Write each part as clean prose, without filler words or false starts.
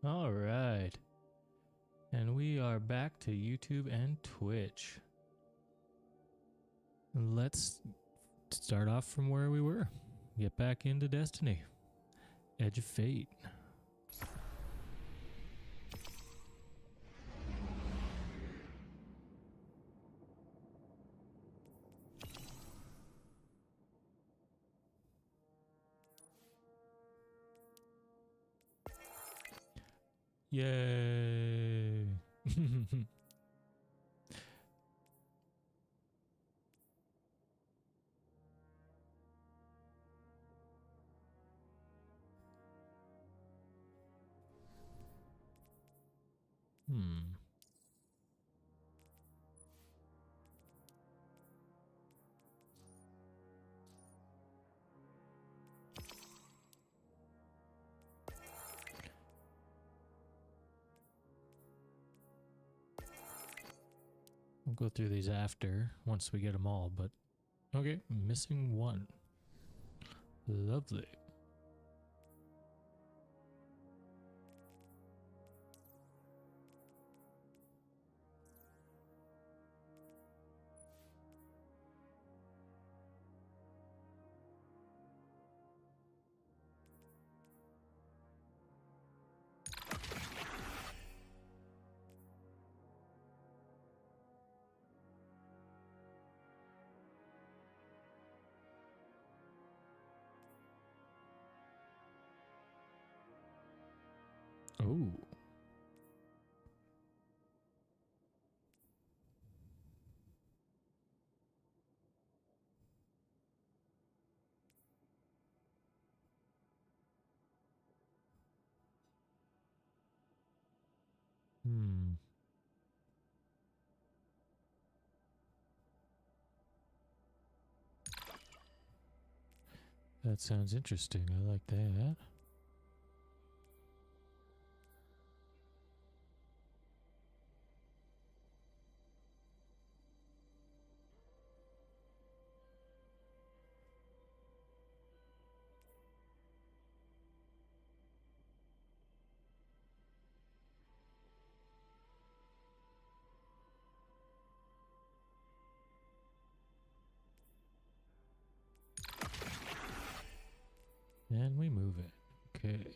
All right. And we are back to YouTube and Twitch. Let's start off from where we were. Get back into Destiny. Edge of Fate. Yay! Hmm. We'll go through these after, once we get them all, but okay, missing one. Lovely. Oh. Hmm. That sounds interesting. I like that. And we move it. Okay.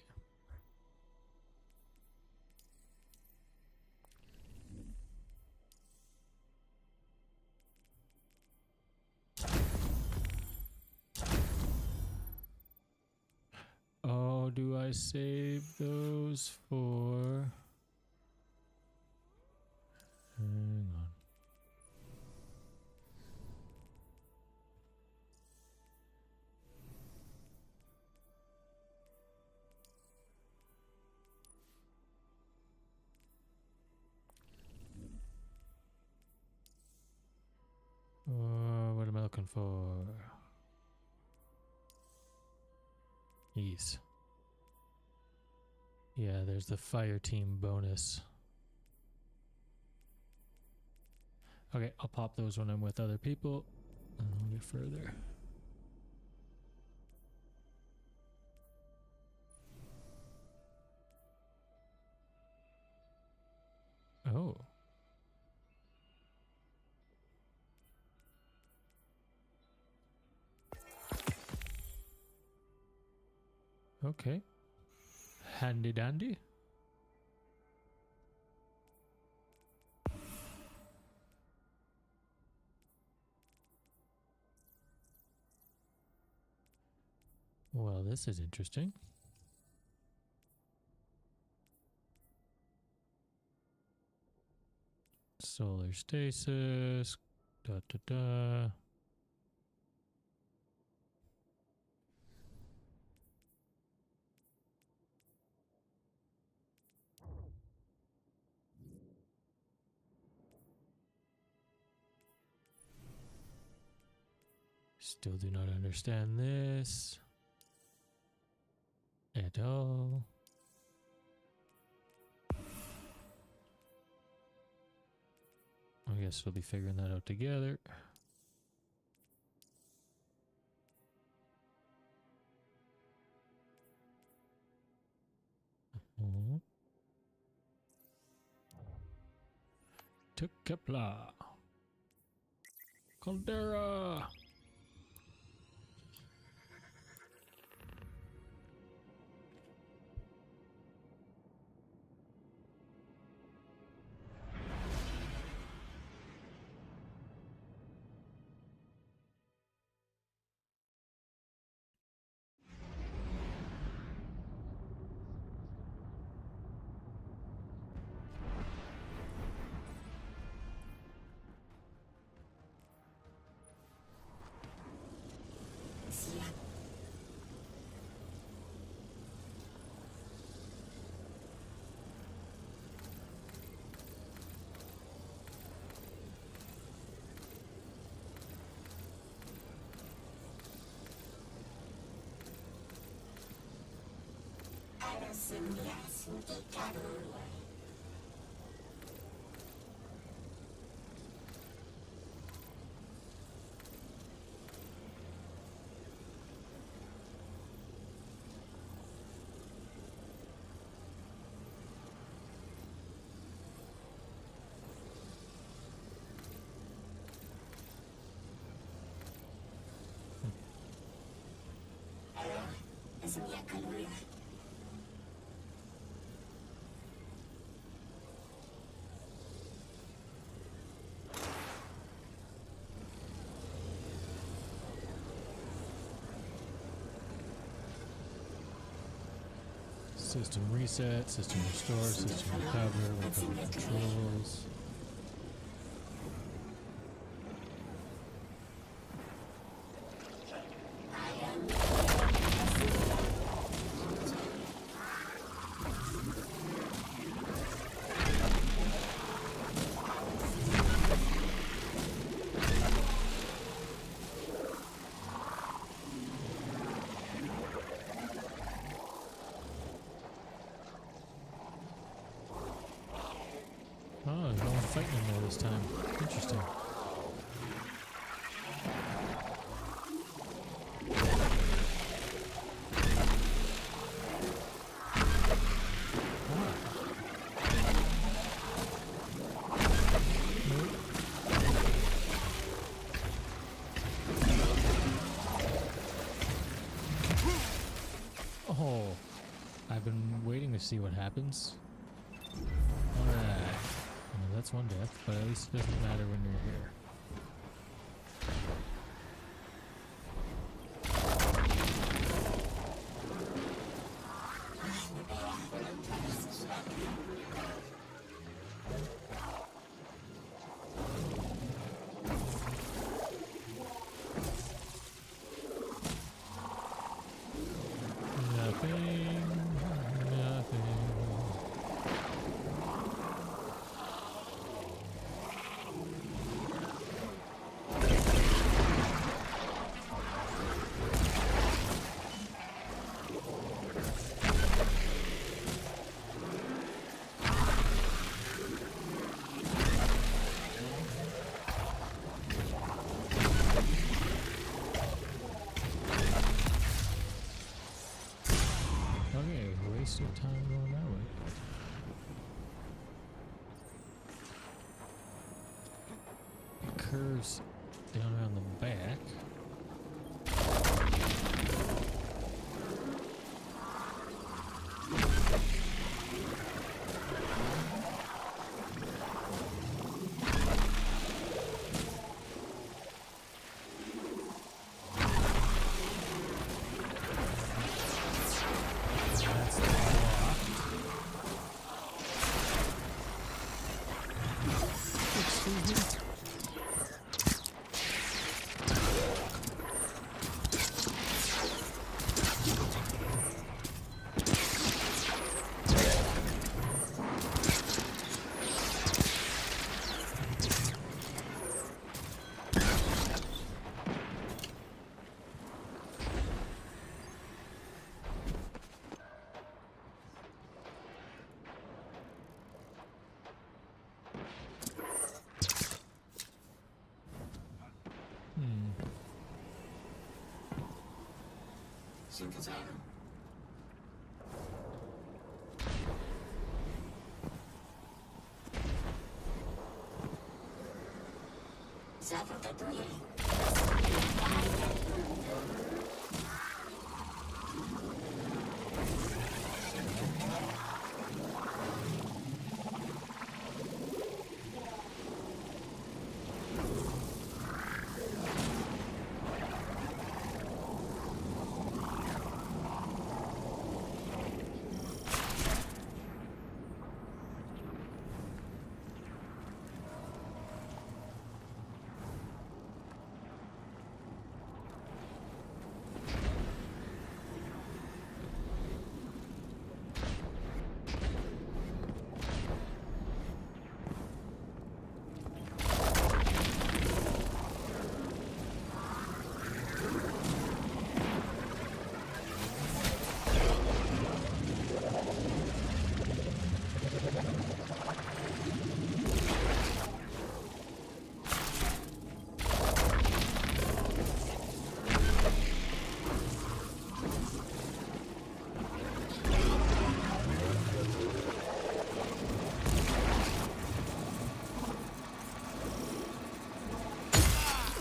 Oh, do I save those for... Hang on. What am I looking for? Ease. Yeah, there's the fire team bonus. Okay, I'll pop those when I'm with other people. And I'll get further. Oh. Okay. Handy dandy. Well, this is interesting. Solar stasis. Da da da. Still do not understand this at all. I guess we'll be figuring that out together. to Kepler. Caldera. System reset, system restore, system recover controls. Oh, there's no one fighting anymore this time. Interesting. Oh, I've been waiting to see what happens. Alright. Well, that's one death, but at least it doesn't matter when you're here. Waste of time going that way. Curves down around the back.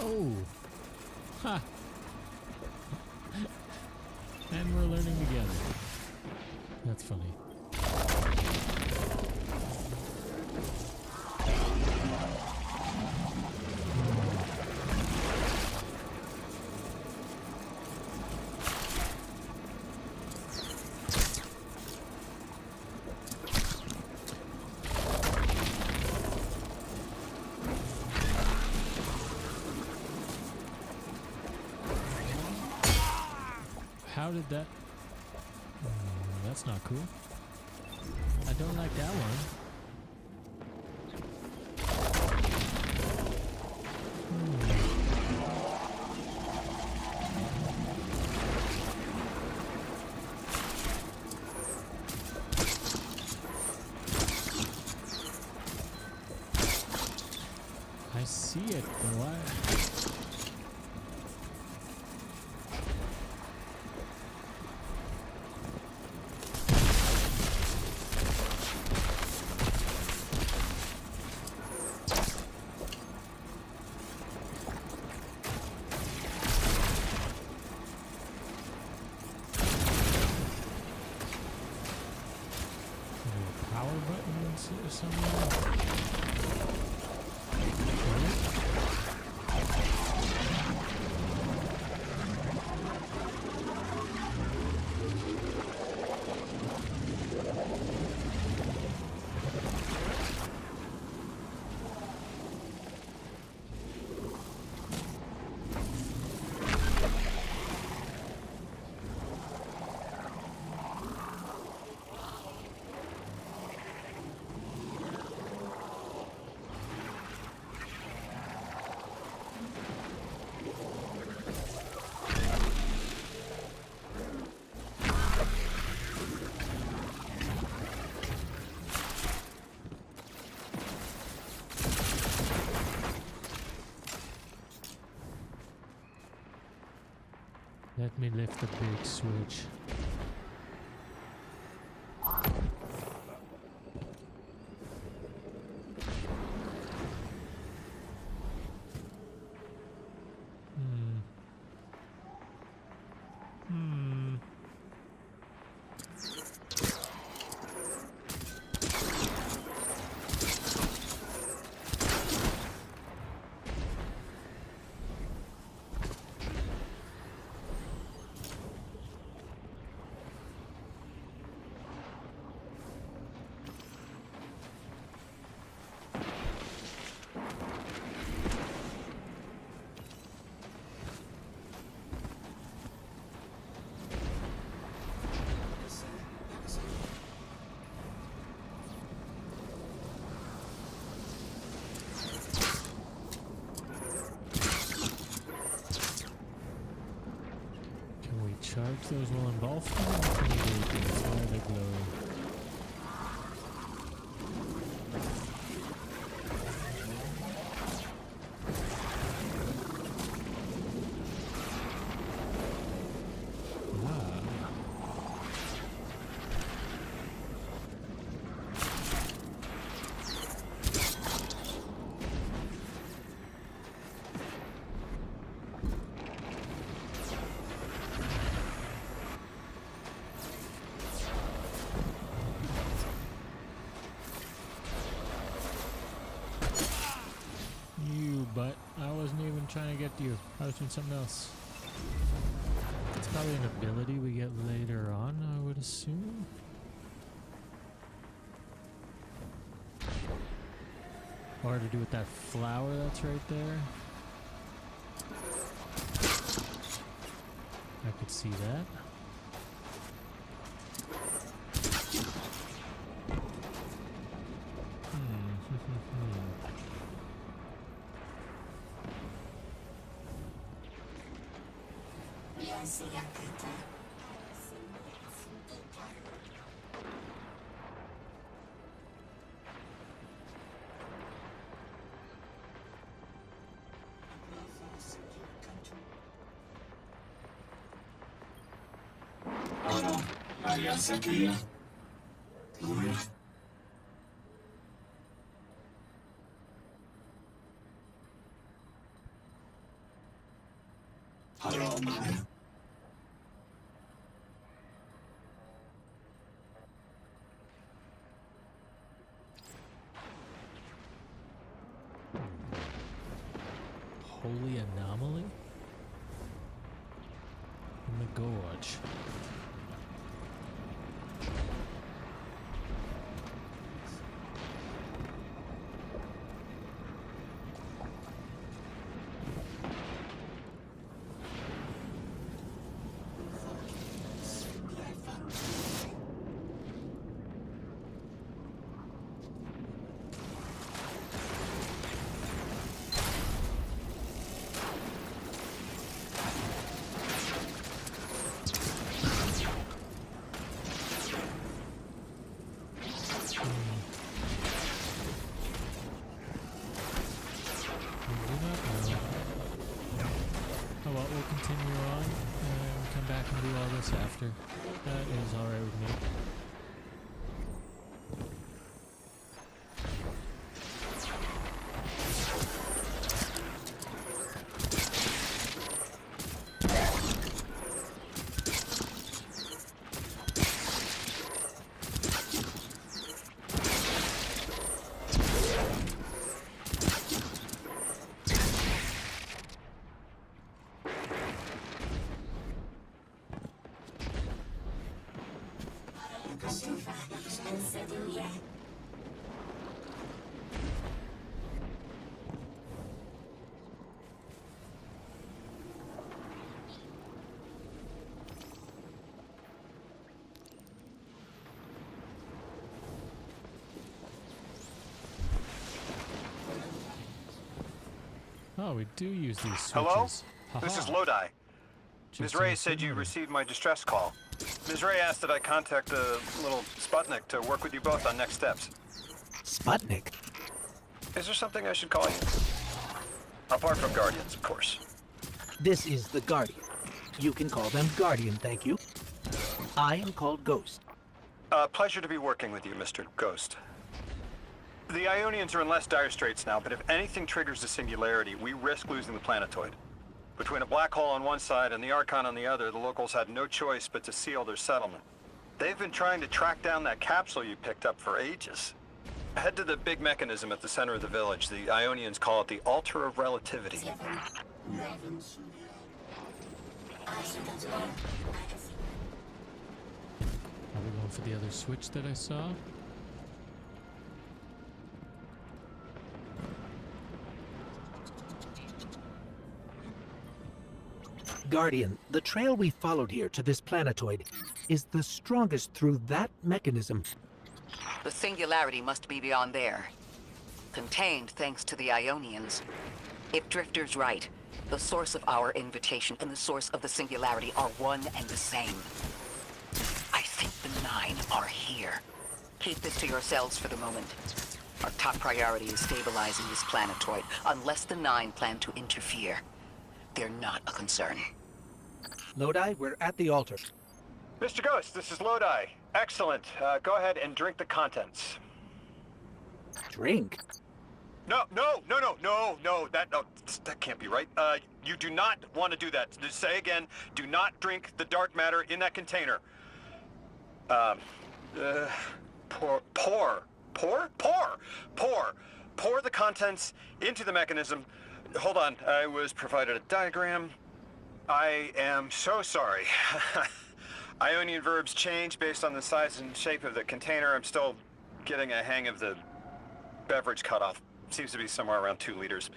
Oh! Ha! And we're learning together. That's funny. How did that... that's not cool. I don't like that one. I see it, but why? Power buttons or something? Let me lift the big switch. Charge those while engulfed? Why they glow? You, but I wasn't even trying to get to you. I was doing something else. It's probably an ability we get later on, I would assume. Or to do with that flower that's right there. I could see that. Holy anomaly? In the gorge. Oh well, we'll continue on and come back and do all this after. That is alright with me. Oh, we do use these switches. Hello? Haha. This is Lodi. Ms. Ray said you received my distress call. Ms. Ray asked that I contact the little Sputnik to work with you both on next steps. Sputnik? Is there something I should call you? Apart from Guardians, of course. This is the Guardian. You can call them Guardian, thank you. I am called Ghost. Pleasure to be working with you, Mr. Ghost. The Ionians are in less dire straits now, but if anything triggers the singularity, we risk losing the planetoid. Between a black hole on one side and the Archon on the other, the locals had no choice but to seal their settlement. They've been trying to track down that capsule you picked up for ages. Head to the big mechanism at the center of the village. The Ionians call it the Altar of Relativity. Are we going for the other switch that I saw? Guardian, the trail we followed here to this planetoid is the strongest through that mechanism. The singularity must be beyond there. Contained thanks to the Ionians. If Drifter's right, the source of our invitation and the source of the singularity are one and the same. I think the Nine are here. Keep this to yourselves for the moment. Our top priority is stabilizing this planetoid, unless the Nine plan to interfere. They're not a concern. Lodi, we're at the altar. Mr. Ghost, this is Lodi. Excellent. Go ahead and drink the contents. Drink? No, that can't be right. You do not want to do that. Just say again, do not drink the dark matter in that container. Pour. pour the contents into the mechanism. Hold on, I was provided a diagram. I am so sorry. Ionian verbs change based on the size and shape of the container. I'm still getting a hang of the beverage cutoff. Seems to be somewhere around 2 liters.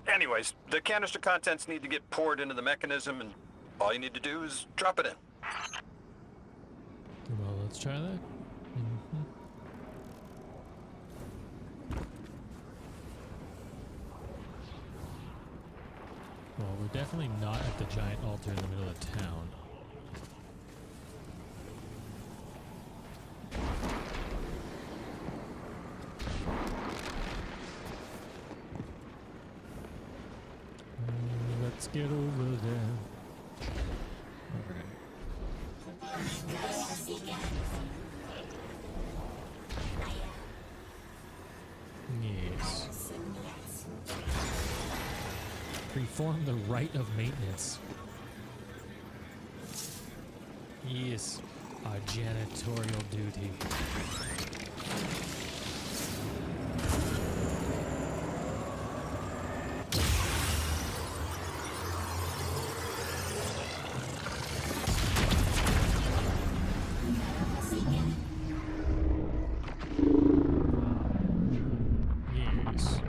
Anyways, the canister contents need to get poured into the mechanism, and all you need to do is drop it in. Well, let's try that. Well, we're definitely not at the giant altar in the middle of town. Let's get over there. Alright. Yes. Perform the rite of maintenance. Yes, our janitorial duty. Yes.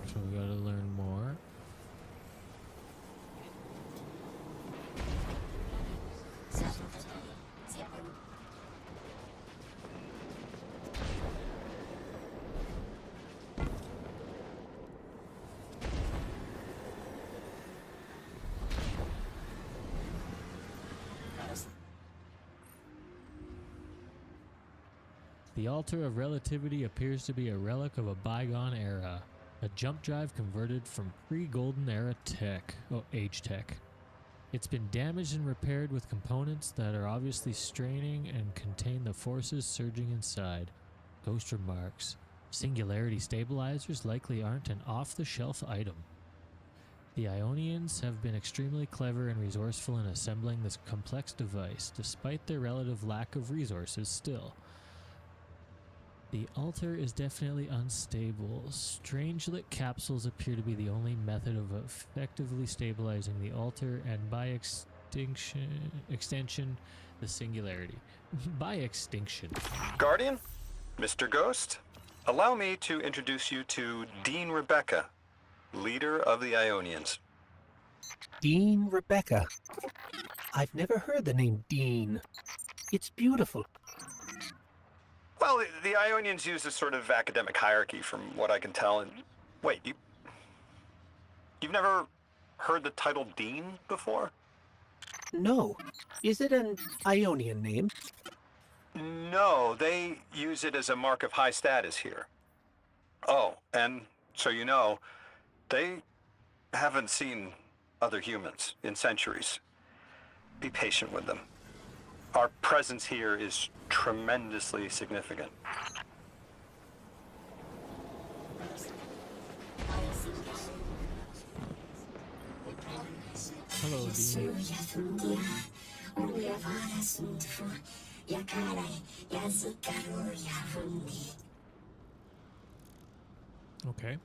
So we gotta learn more. The Altar of Relativity appears to be a relic of a bygone era. A jump drive converted from pre-Golden Era tech, age tech. It's been damaged and repaired with components that are obviously straining and contain the forces surging inside. Ghost remarks, singularity stabilizers likely aren't an off-the-shelf item. The Ionians have been extremely clever and resourceful in assembling this complex device, despite their relative lack of resources still. The altar is definitely unstable. Strangelit capsules appear to be the only method of effectively stabilizing the altar, and by extension, the singularity. By extinction. Guardian, Mr. Ghost, allow me to introduce you to Dean Rebecca, leader of the Ionians. Dean Rebecca. I've never heard the name Dean. It's beautiful. Well, the Ionians use this sort of academic hierarchy from what I can tell. And wait, you've never heard the title Dean before? No. Is it an Ionian name? No, they use it as a mark of high status here. Oh, and so you know, they haven't seen other humans in centuries. Be patient with them. Our presence here is tremendously significant. Hello, Dean. Okay.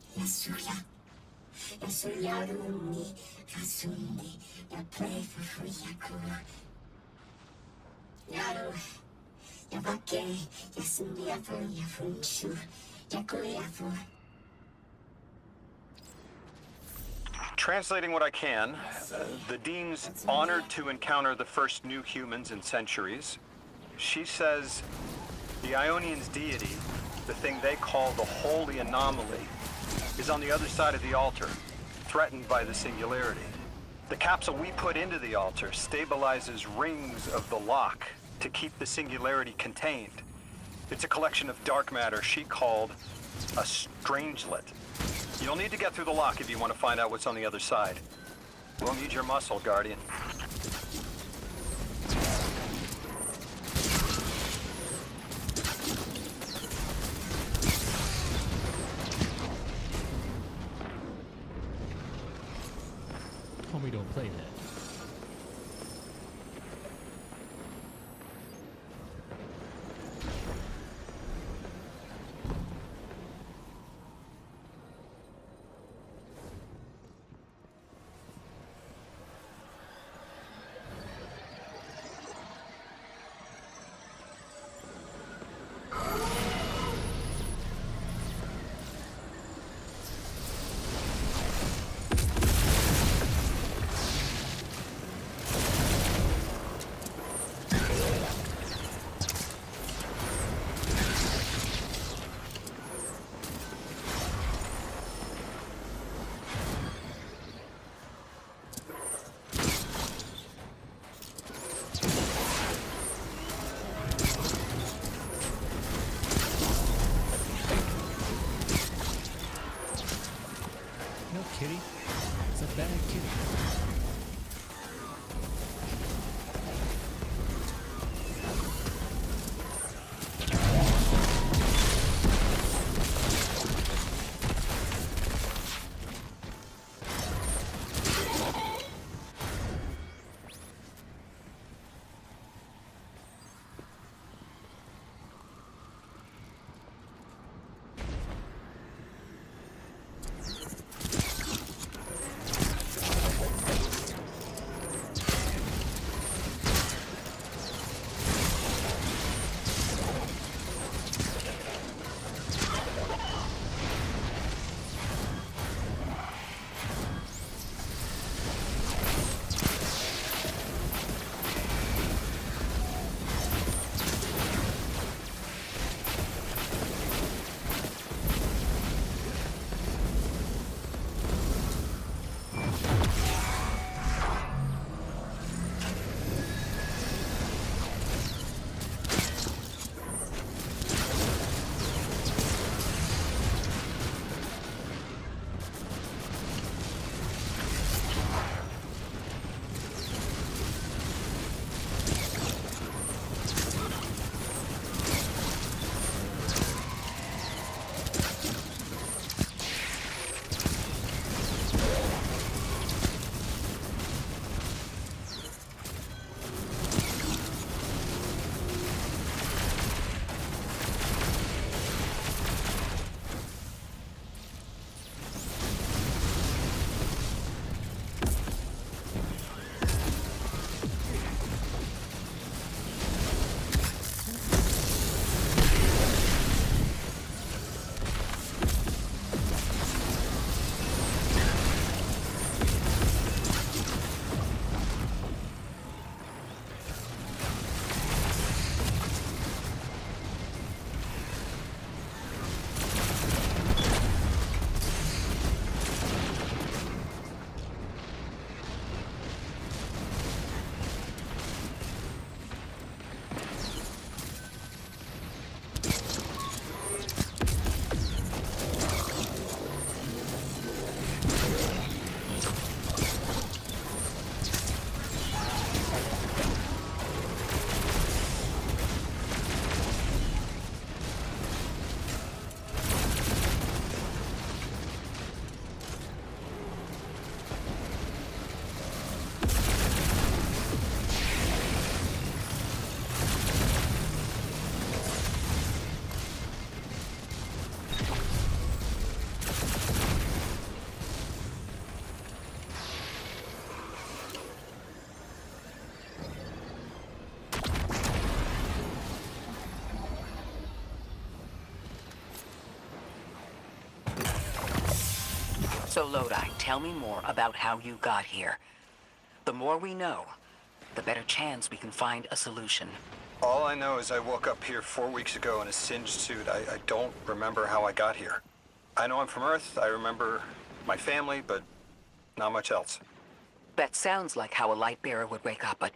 Translating what I can, the Dean's honored to encounter the first new humans in centuries. She says the Ionians' deity, the thing they call the holy anomaly, is on the other side of the altar, threatened by the Singularity. The capsule we put into the altar stabilizes rings of the lock to keep the Singularity contained. It's a collection of dark matter she called a strangelet. You'll need to get through the lock if you want to find out what's on the other side. We'll need your muscle, Guardian. Homie, don't play that. No, kitty. It's a bad kitty. So Lodi, tell me more about how you got here. The more we know, the better chance we can find a solution. All I know is I woke up here 4 weeks ago in a singed suit. I don't remember how I got here. I know I'm from Earth. I remember my family, but Not much else. That sounds like how a light bearer would wake up, but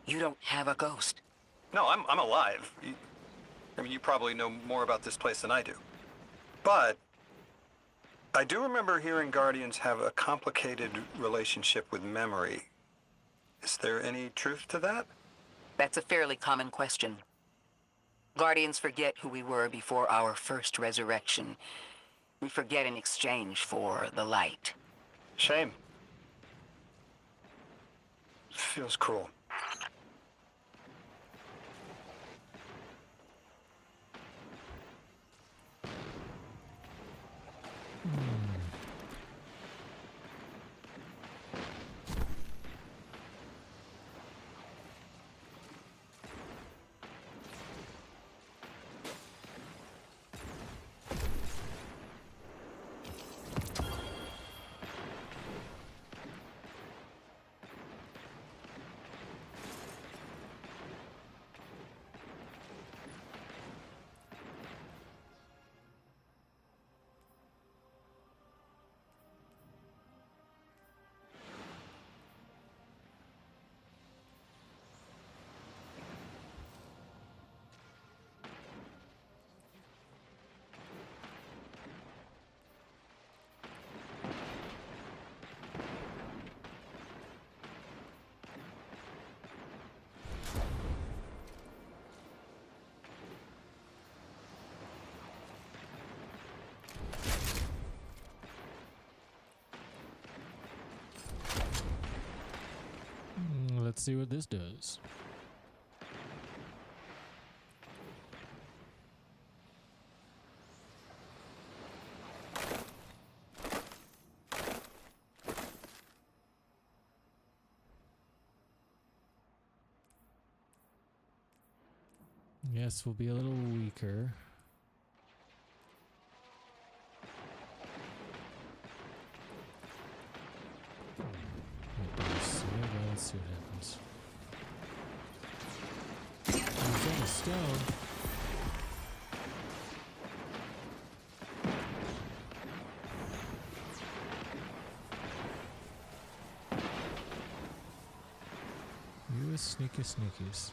you don't have a ghost. No, I'm alive. I mean, you probably know more about this place than I do. But I do remember hearing Guardians have a complicated relationship with memory. Is there any truth to that? That's a fairly common question. Guardians forget who we were before our first resurrection. We forget in exchange for the light. Shame. Feels cruel. Let's see what this does. Yes, we'll be a little weaker. Let's see what happens. He's on a stone. You sneaky sneakies.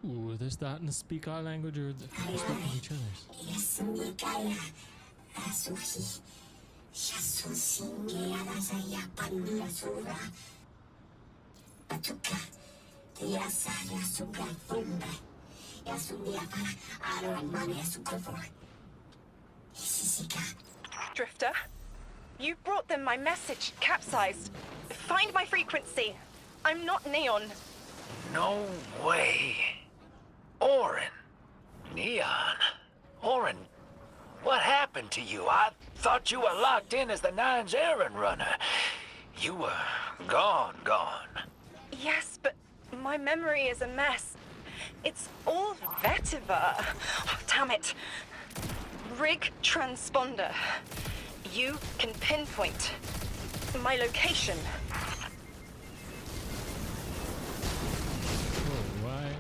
Ooh, they're starting to speak our language or they're speaking each other's. Drifter, you brought them my message, capsized. Find my frequency. I'm not Neon. No way. Orin. Neon. Orin, what happened to you? I thought you were locked in as the Nine's errand runner. You were gone. Yes, but my memory is a mess. It's all vetiver. Oh, damn it. Rig transponder. You can pinpoint my location. Oh, right.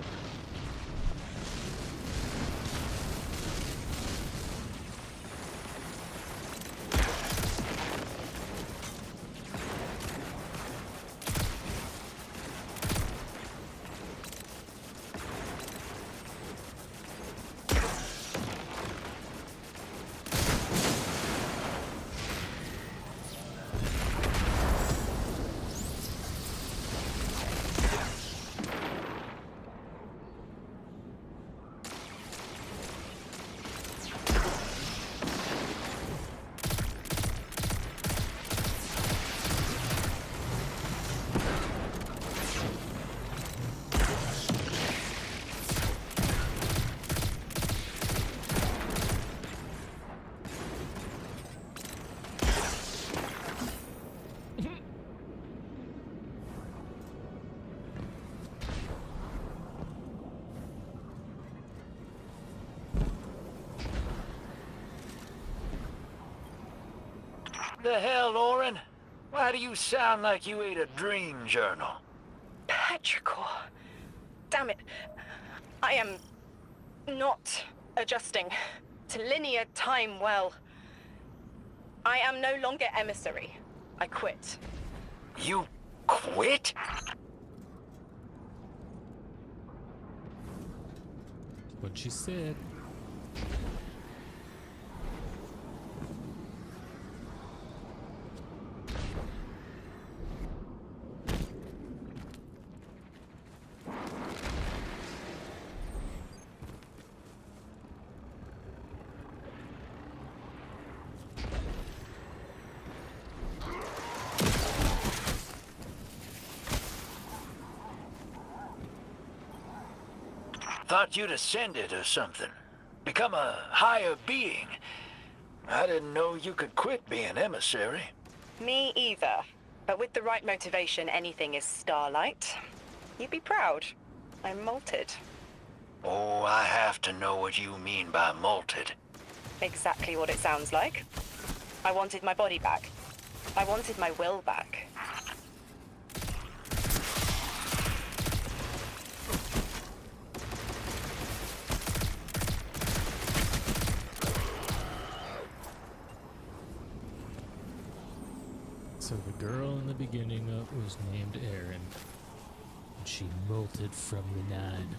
The hell, Orin? Why do you sound like you ate a dream journal? Petrichor. Damn it. I am not adjusting to linear time well. I am no longer emissary. I quit. You quit? What she said. Thought you'd ascended or something. Become a higher being. I didn't know you could quit being emissary. Me either. But with the right motivation, anything is Starlight. You'd be proud. I'm molted. Oh, I have to know what you mean by molted. Exactly what it sounds like. I wanted my body back. I wanted my will back. So the girl in the beginning was named Erin, and she molted from the Nine.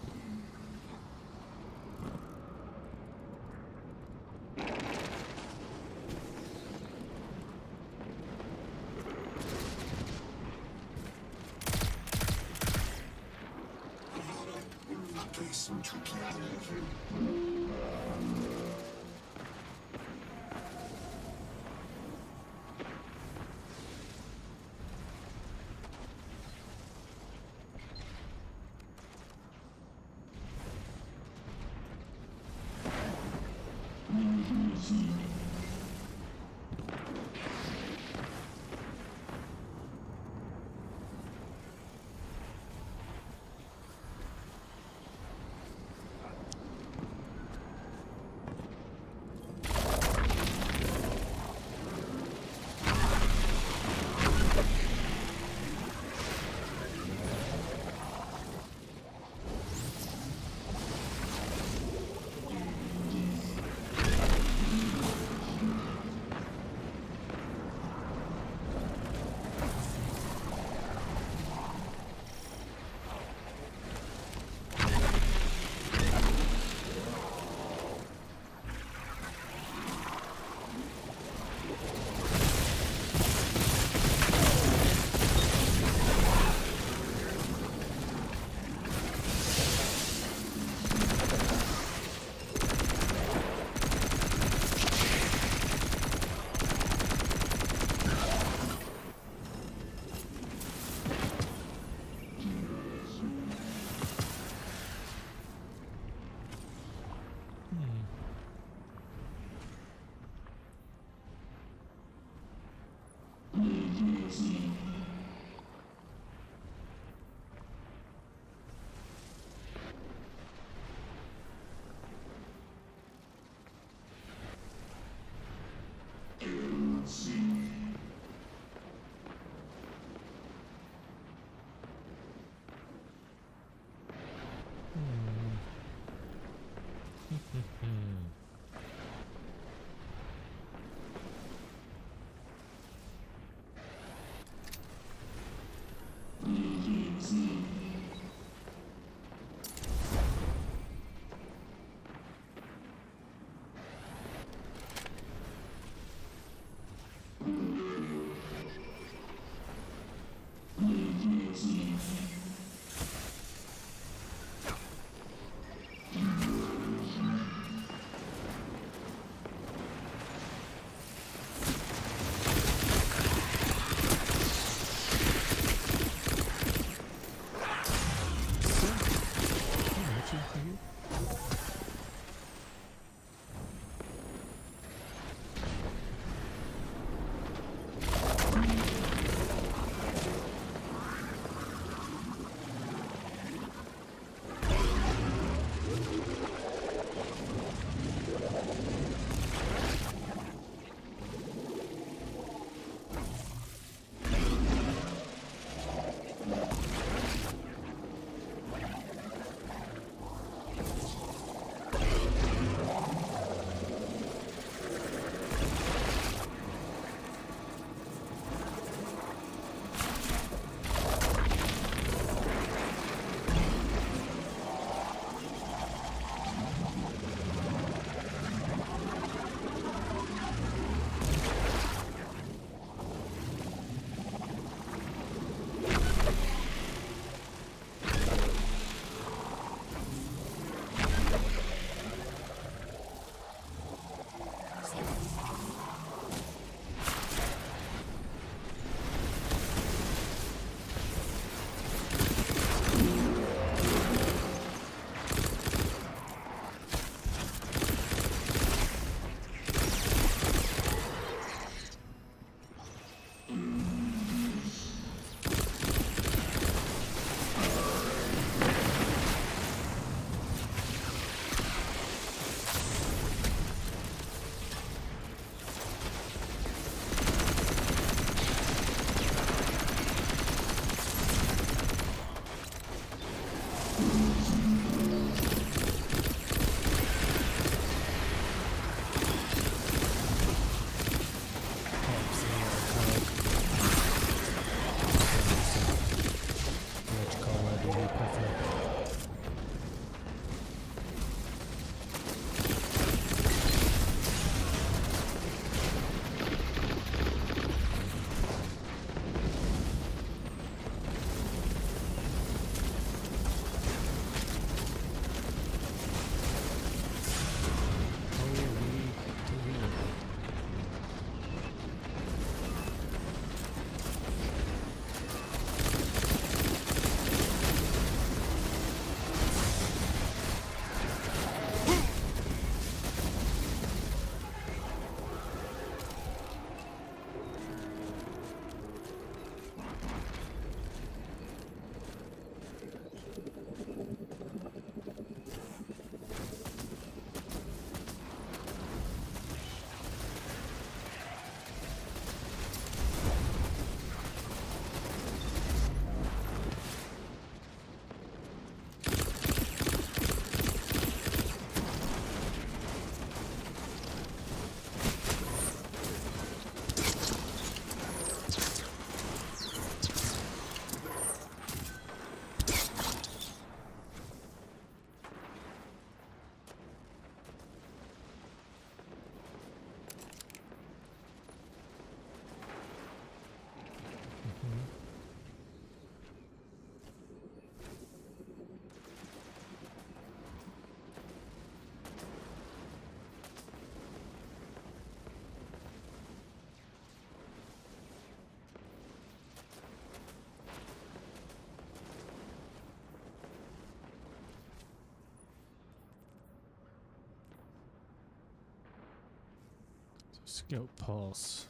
Scope pulse.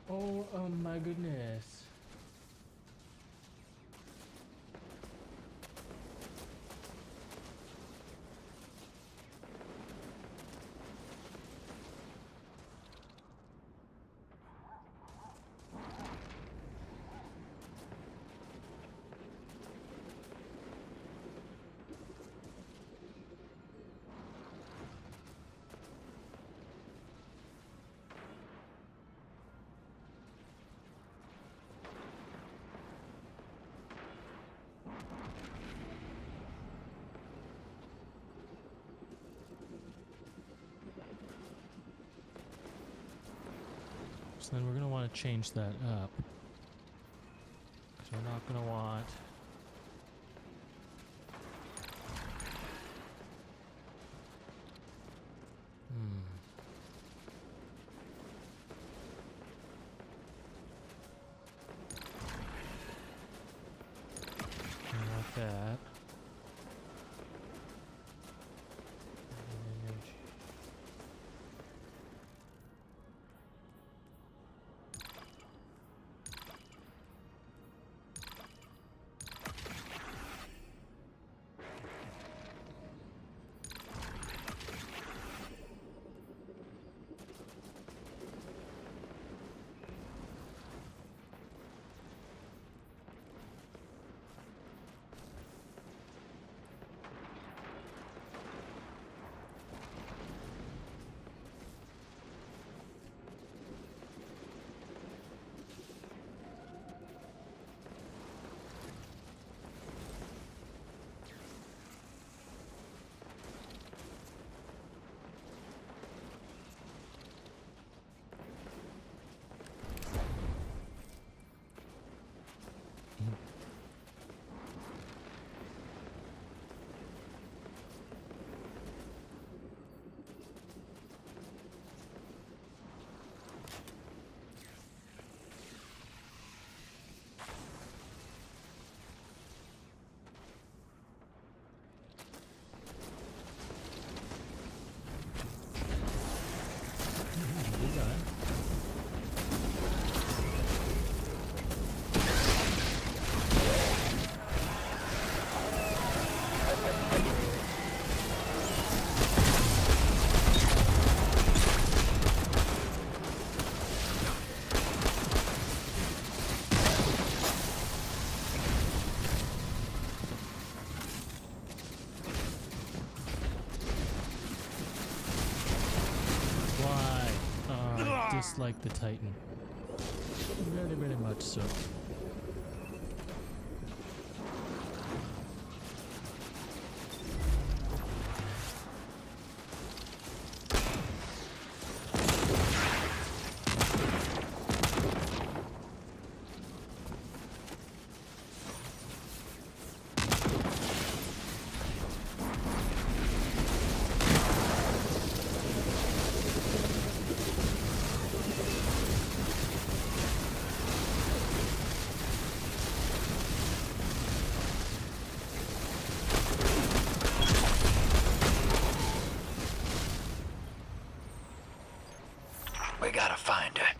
Oh my goodness. So then we're going to want to change that up. So we're not going to want... Like that. You got it. Why? I dislike the Titan. Very, very much so. We gotta find her.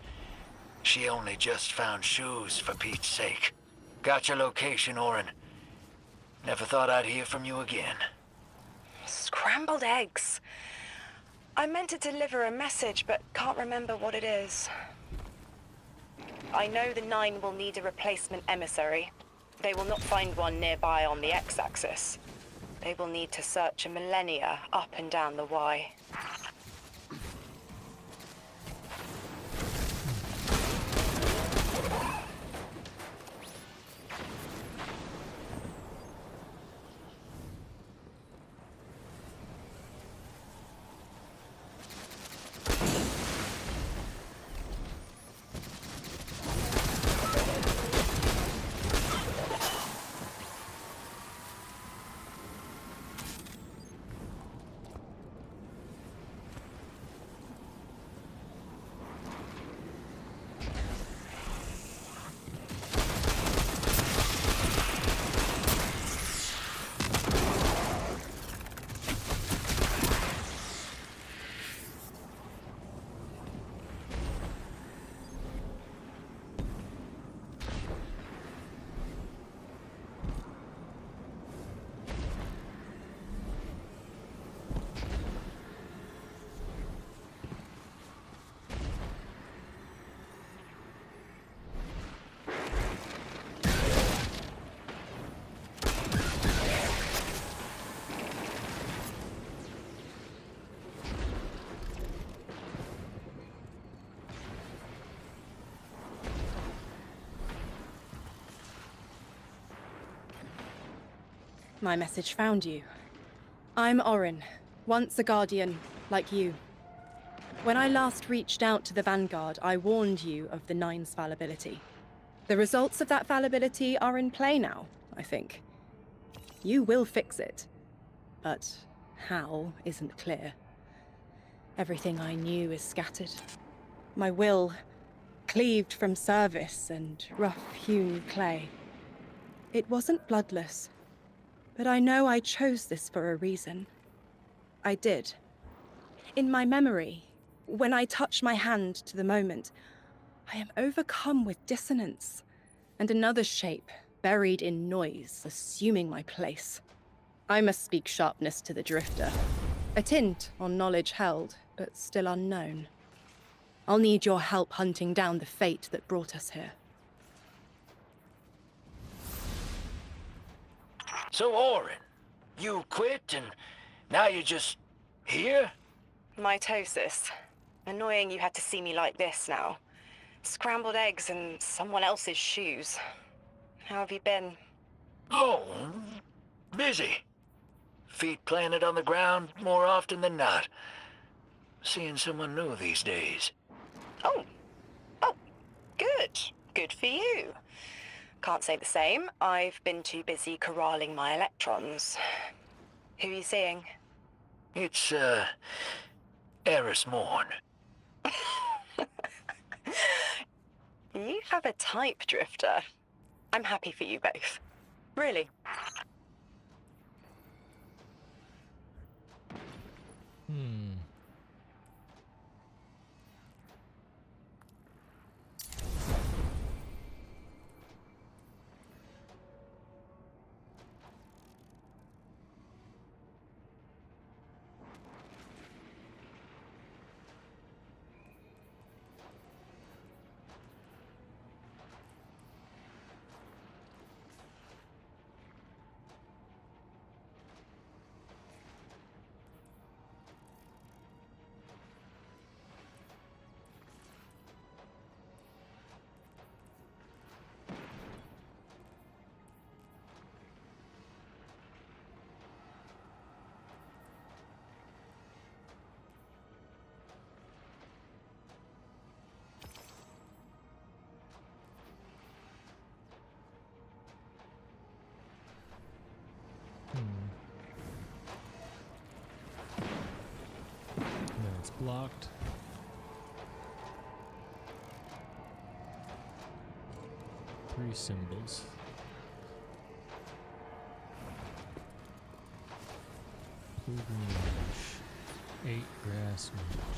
She only just found shoes, for Pete's sake. Got your location, Orin. Never thought I'd hear from you again. Scrambled eggs. I meant to deliver a message, but can't remember what it is. I know the Nine will need a replacement emissary. They will not find one nearby on the X-axis. They will need to search a millennia up and down the Y. My message found you. I'm Orin, once a Guardian, like you. When I last reached out to the Vanguard, I warned you of the Nine's fallibility. The results of that fallibility are in play now, I think. You will fix it, but how isn't clear. Everything I knew is scattered. My will cleaved from service and rough-hewn clay. It wasn't bloodless, but I know I chose this for a reason. I did. In my memory, when I touch my hand to the moment, I am overcome with dissonance, and another shape, buried in noise, assuming my place. I must speak sharpness to the Drifter. A tint on knowledge held, but still unknown. I'll need your help hunting down the fate that brought us here. So, Orin, you quit and now you're just here? Mitosis. Annoying you had to see me like this now. Scrambled eggs in someone else's shoes. How have you been? Oh, busy. Feet planted on the ground more often than not. Seeing someone new these days. Oh, good. Good for you. Can't say the same. I've been too busy corralling my electrons. Who are you seeing? It's, Eris Morn. You have a type, Drifter. I'm happy for you both. Really. Then it's blocked. Three symbols. Pilgrimage. 8 grass match.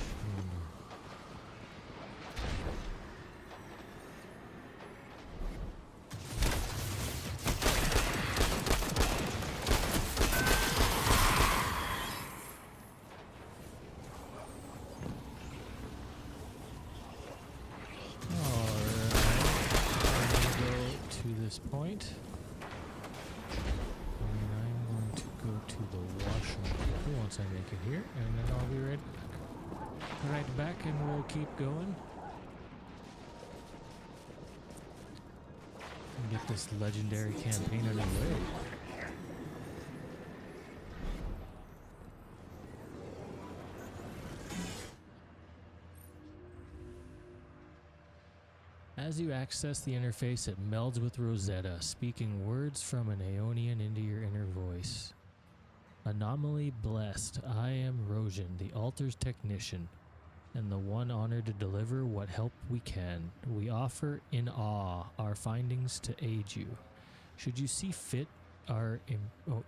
Point. And I'm going to go to the washroom once I make it here, and then I'll be right back, and we'll keep going. And get this legendary campaign underway. As you access the interface, it melds with Rosetta, speaking words from an Aeonian into your inner voice. Anomaly blessed, I am Rosian, the altar's technician, and the one honored to deliver what help we can. We offer in awe our findings to aid you. Should you see fit,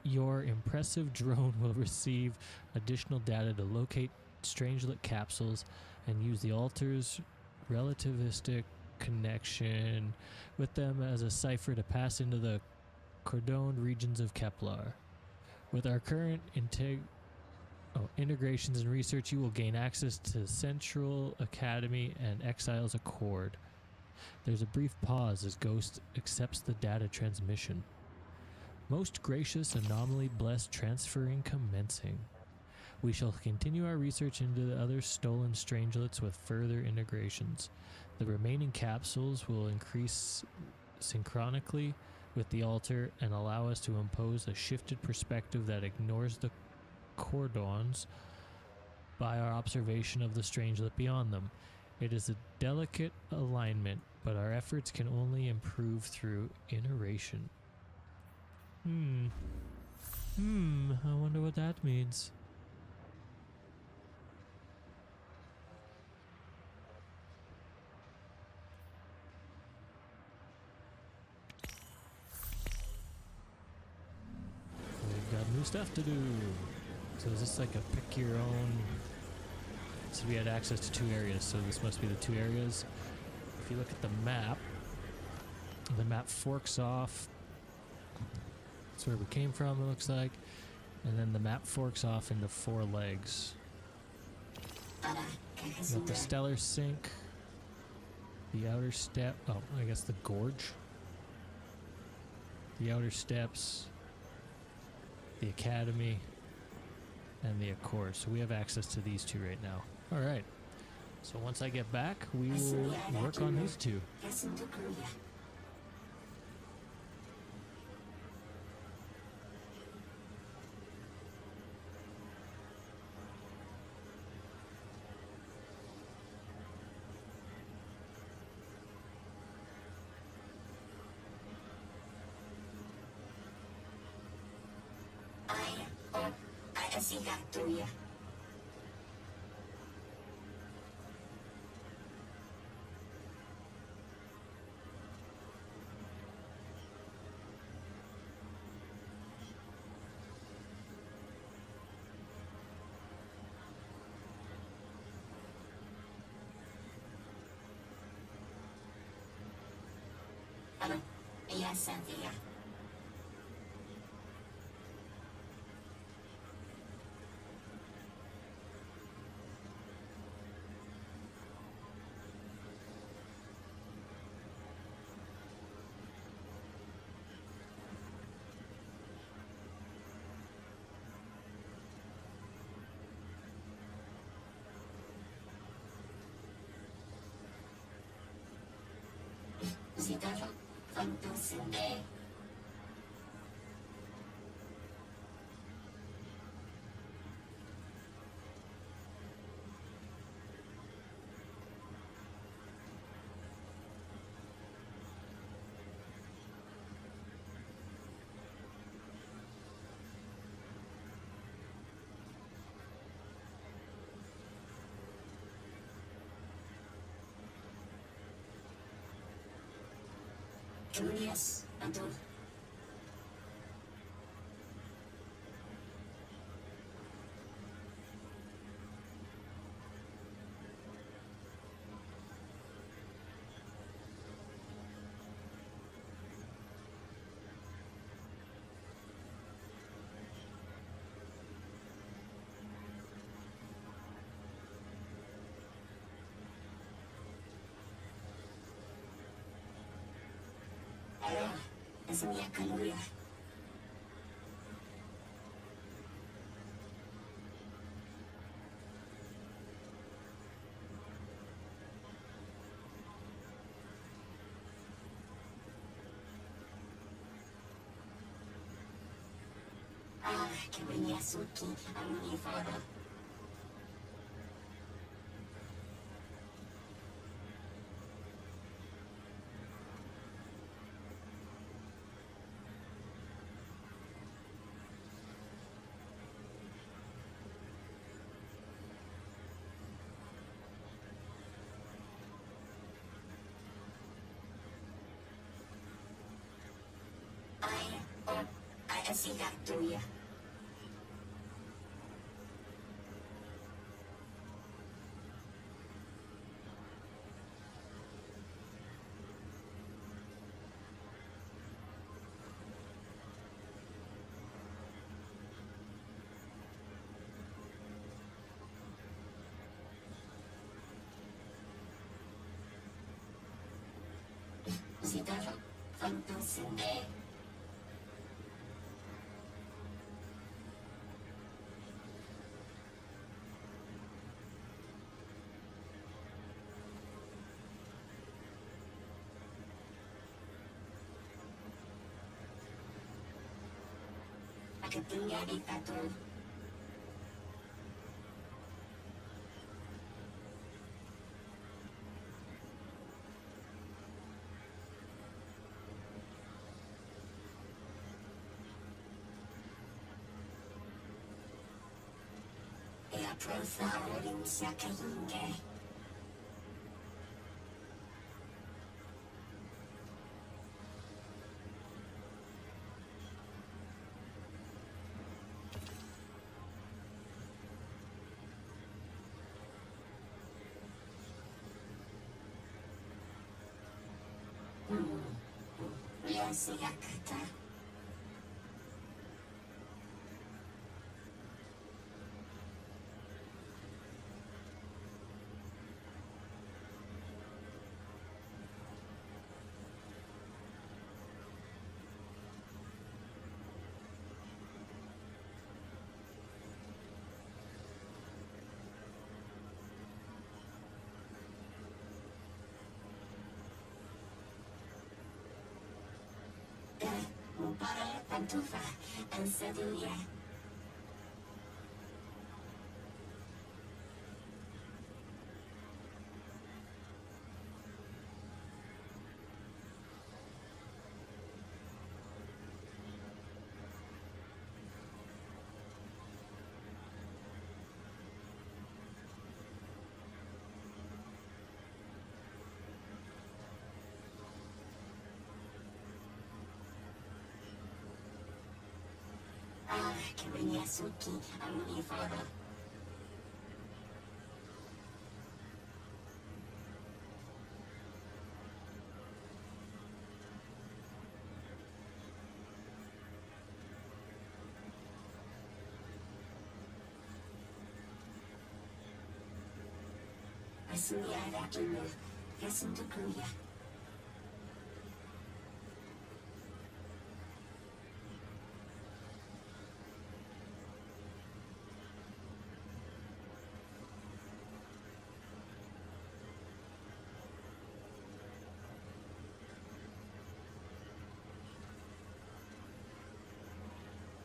your impressive drone will receive additional data to locate strangelet capsules and use the altar's relativistic connection with them as a cipher to pass into the cordoned regions of Kepler. With our current integrations and research, you will gain access to Central Academy and Exiles Accord. There's a brief pause as Ghost accepts the data transmission. Most gracious anomaly blessed transferring commencing. We shall continue our research into the other stolen strangelets with further integrations. The remaining capsules will increase synchronically with the altar and allow us to impose a shifted perspective that ignores the cordons by our observation of the strangelet beyond them. It is a delicate alignment, but our efforts can only improve through iteration. I wonder what that means. We've got new stuff to do. So is this like a pick your own? So we had access to 2 areas, so this must be the 2 areas. If you look at the map forks off. That's where we came from, it looks like. And then the map forks off into 4 legs. We got the Stellar Sink, the Outer Step, I guess the Gorge, the Outer Steps, the Academy, and the Accord. So we have access to these 2 right now. Alright, so once I get back, we will work on these 2. Julius, Adol. Azumia Kaluya. Kibenya Suki, Amuni Fada. I see that to you. Zidaro, Fantasinde. ketunya diktator. La profile rinse cainge. Biasa kata. Para pantufa and seduya. Que venía Suki a mi foro. Asuya dulu, kesuntukuya.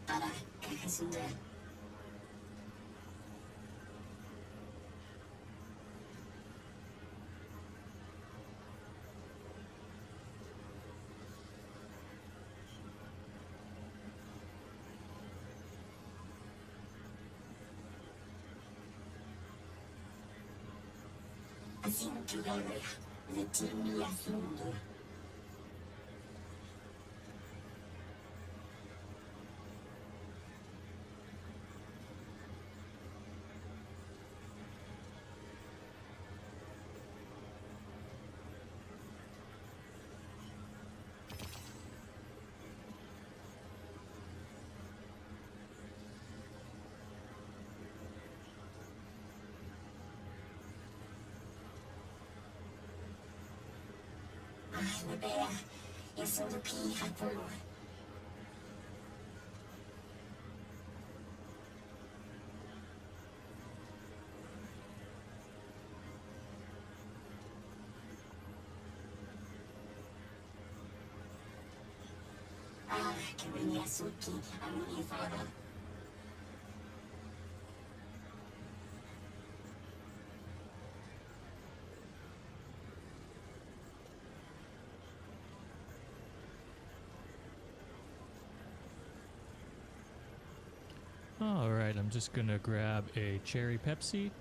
Para kakasunda. Cinturera, letimia fundo. Nebea, eu sou do que rapor. Que venha Suki a minha fora. All right, I'm just gonna grab a cherry Pepsi,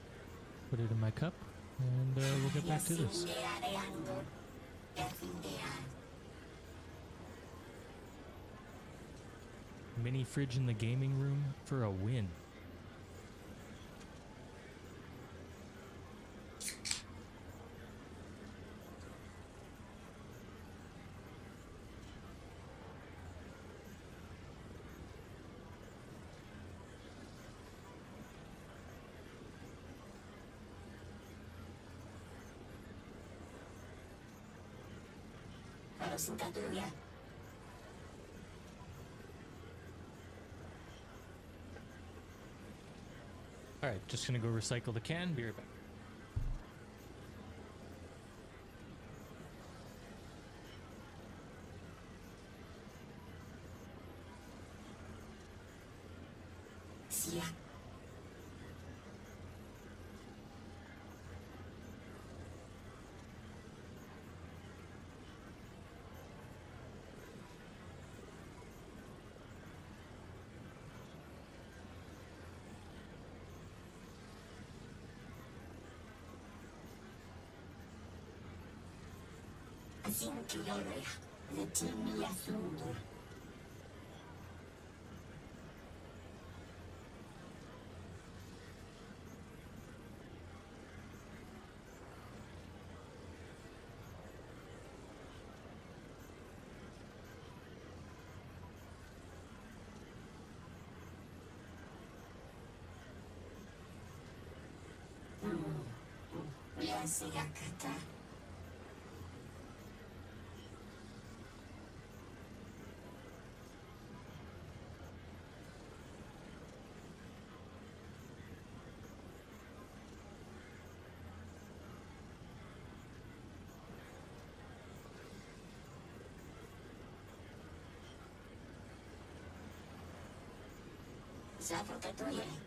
put it in my cup, and we'll get back to this. Mini fridge in the gaming room for a win. All right, just gonna go recycle the can. Be right back. galaxia. Assim que yoreh, letimi asundur. Yakata.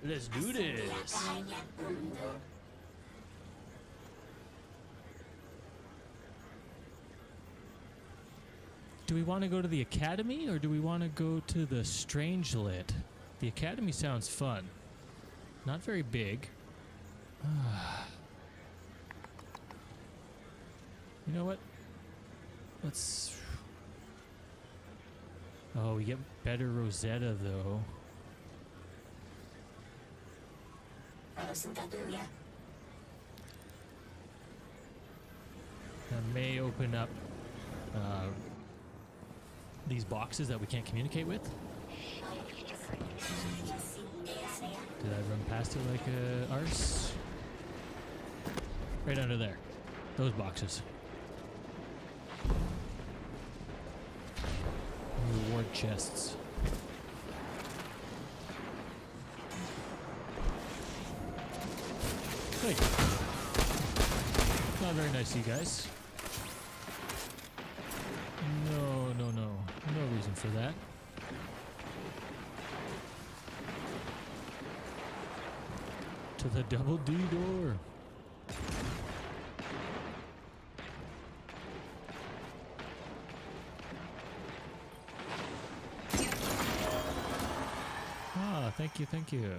Let's do this. Do we want to go to the academy or do we want to go to the Strangelit? The academy sounds fun. Not very big. You know what? Let's... Oh, we get better Rosetta though. That may open up these boxes that we can't communicate with. Did I run past it like a arse? Right under there. Those boxes. Reward chests. Hey. Not very nice, you guys. No reason for that. To the double D door. Ah, thank you, thank you.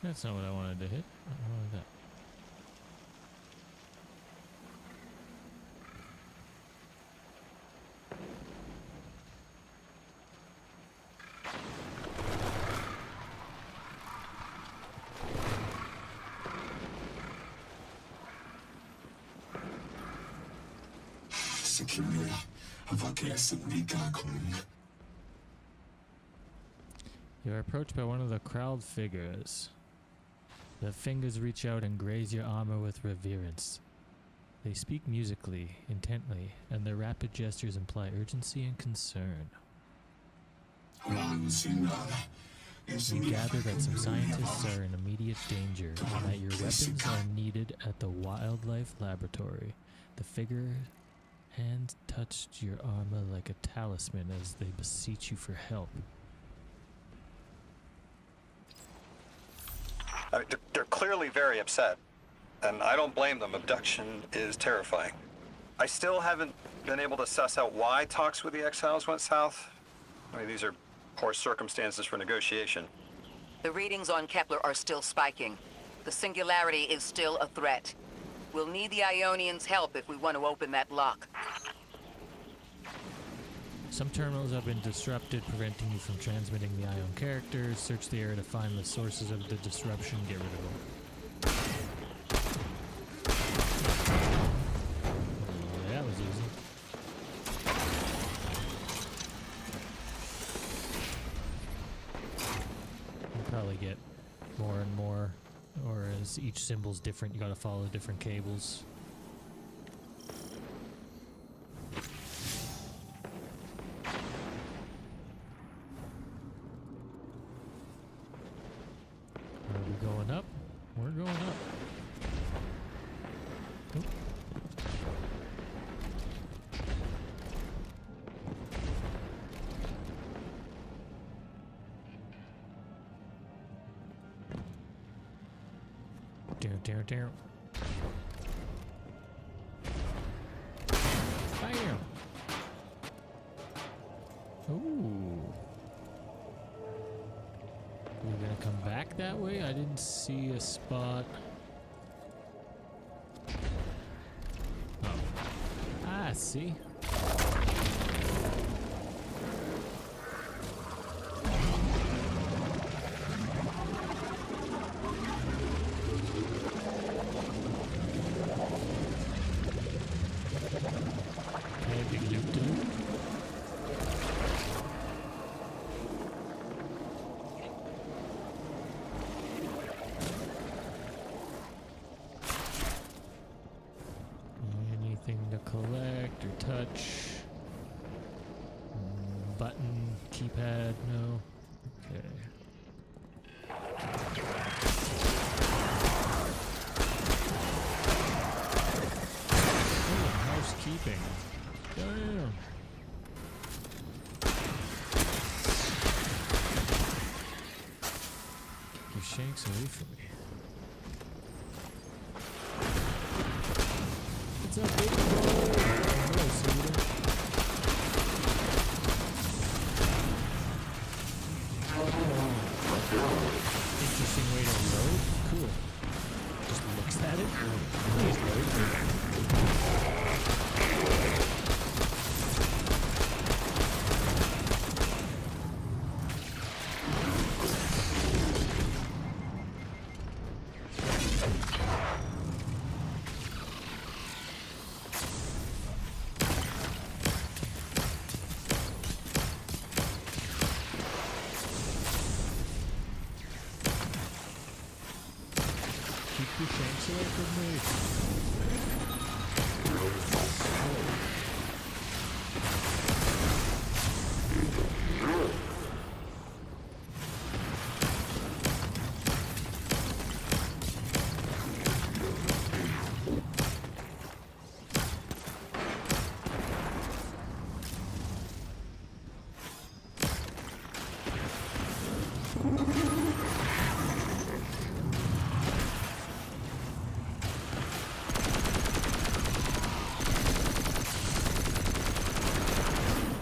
That's not what I wanted to hit. I wanted that. You are approached by one of the crowd figures. The fingers reach out and graze your armor with reverence. They speak musically, intently, and their rapid gestures imply urgency and concern. You gather that some scientists are in immediate danger and that your weapons are needed at the wildlife laboratory. The figure hand touched your armor like a talisman as they beseech you for help. I mean, they're clearly very upset, and I don't blame them. Abduction is terrifying. I still haven't been able to suss out why talks with the Exiles went south. I mean, these are poor circumstances for negotiation. The readings on Kepler are still spiking. The Singularity is still a threat. We'll need the Ionians' help if we want to open that lock. Some terminals have been disrupted, preventing you from transmitting the Ion characters. Search the area to find the sources of the disruption. Get rid of them. That was easy. each symbol's different. You gotta follow different cables. Are we going up? We're going up. Oop. Down. Bam! Ooh. We're gonna come back that way? I didn't see a spot. Oh. Ah, see? Okay, big loop-de-loop. Anything to collect or touch? Button, keypad, no. Okay. Oh, housekeeping. Damn. Keep your shanks away from me. What's up, baby boy? Hello, sweetie. Interesting way to load. Cool. Just looks at it. Please load. Keep your shanks away from me.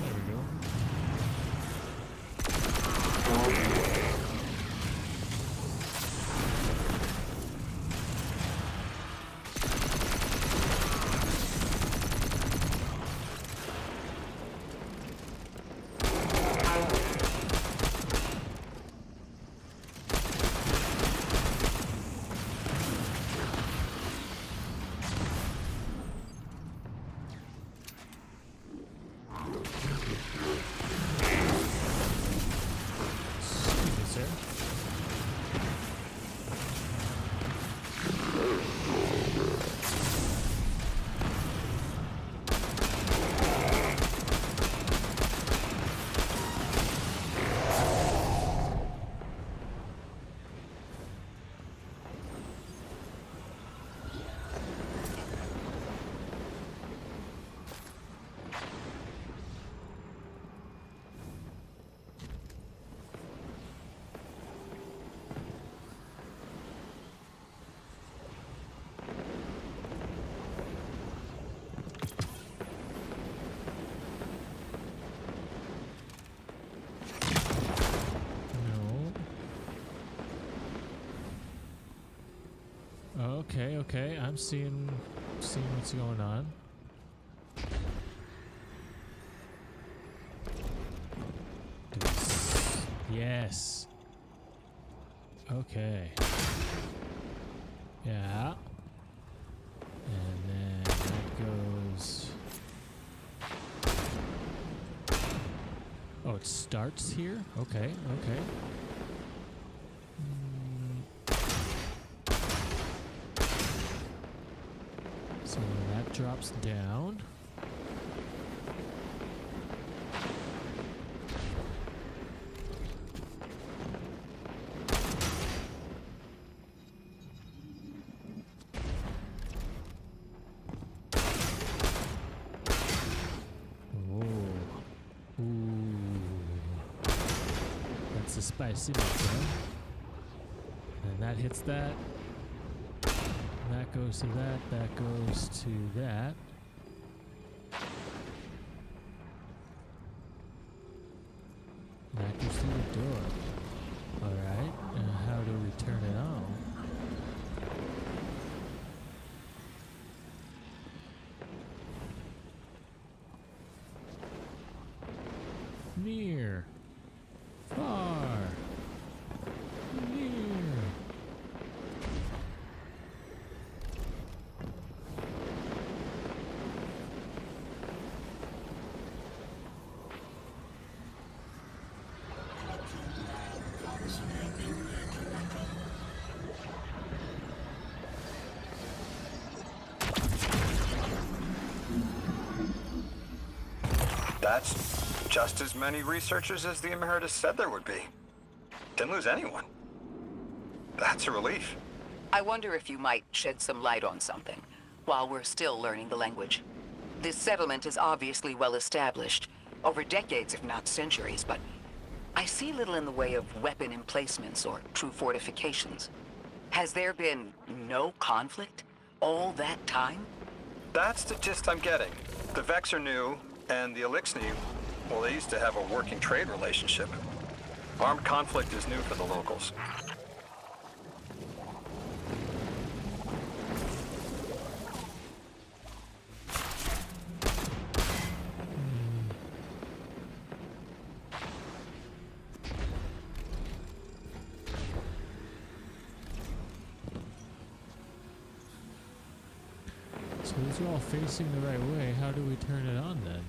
There we go. Excuse me, sir. No. Okay. I'm seeing what's going on. Yes. Okay. Yeah. And then that goes. Oh, it starts here? Okay. So that drops down. That's the spicy one. And that hits that. That goes to that. That goes to that. That goes through the door. Alright. And how do we turn it on? Near. Far. Near. That's just as many researchers as the Emeritus said there would be. Didn't lose anyone. That's a relief. I wonder if you might shed some light on something while we're still learning the language. This settlement is obviously well established, over decades if not centuries, but I see little in the way of weapon emplacements or true fortifications. Has there been no conflict all that time? That's the gist I'm getting. The Vex are new, and the Elixni, well, they used to have a working trade relationship. Armed conflict is new for the locals. So these are all facing the right way. How do we turn it on then?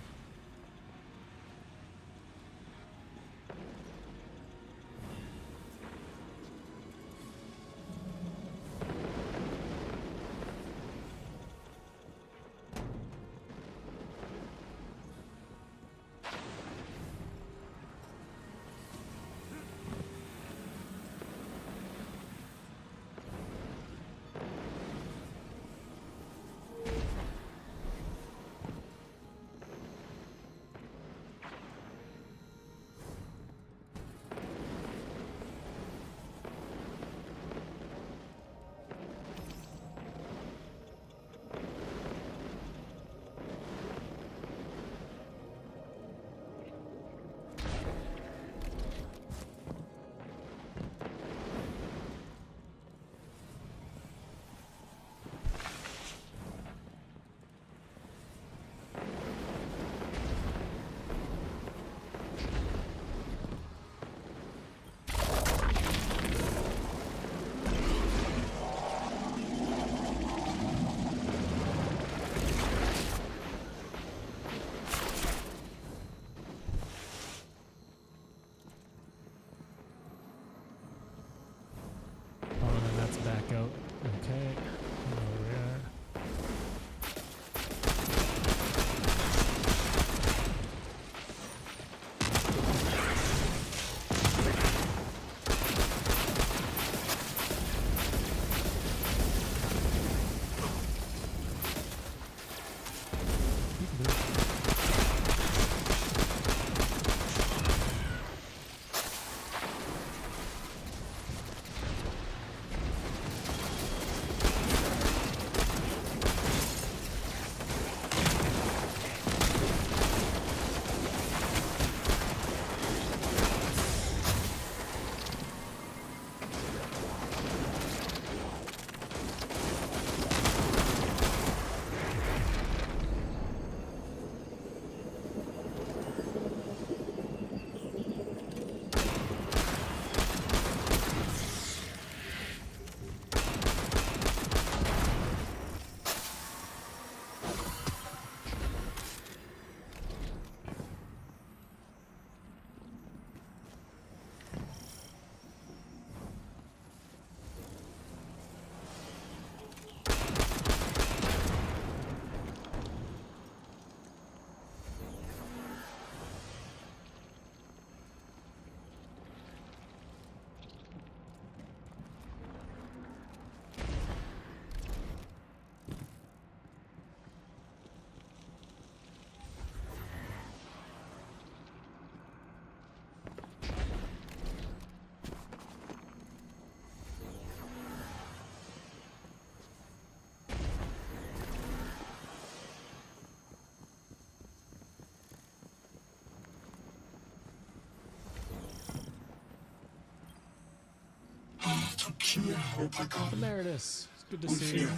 Emeritus, it's good to see you.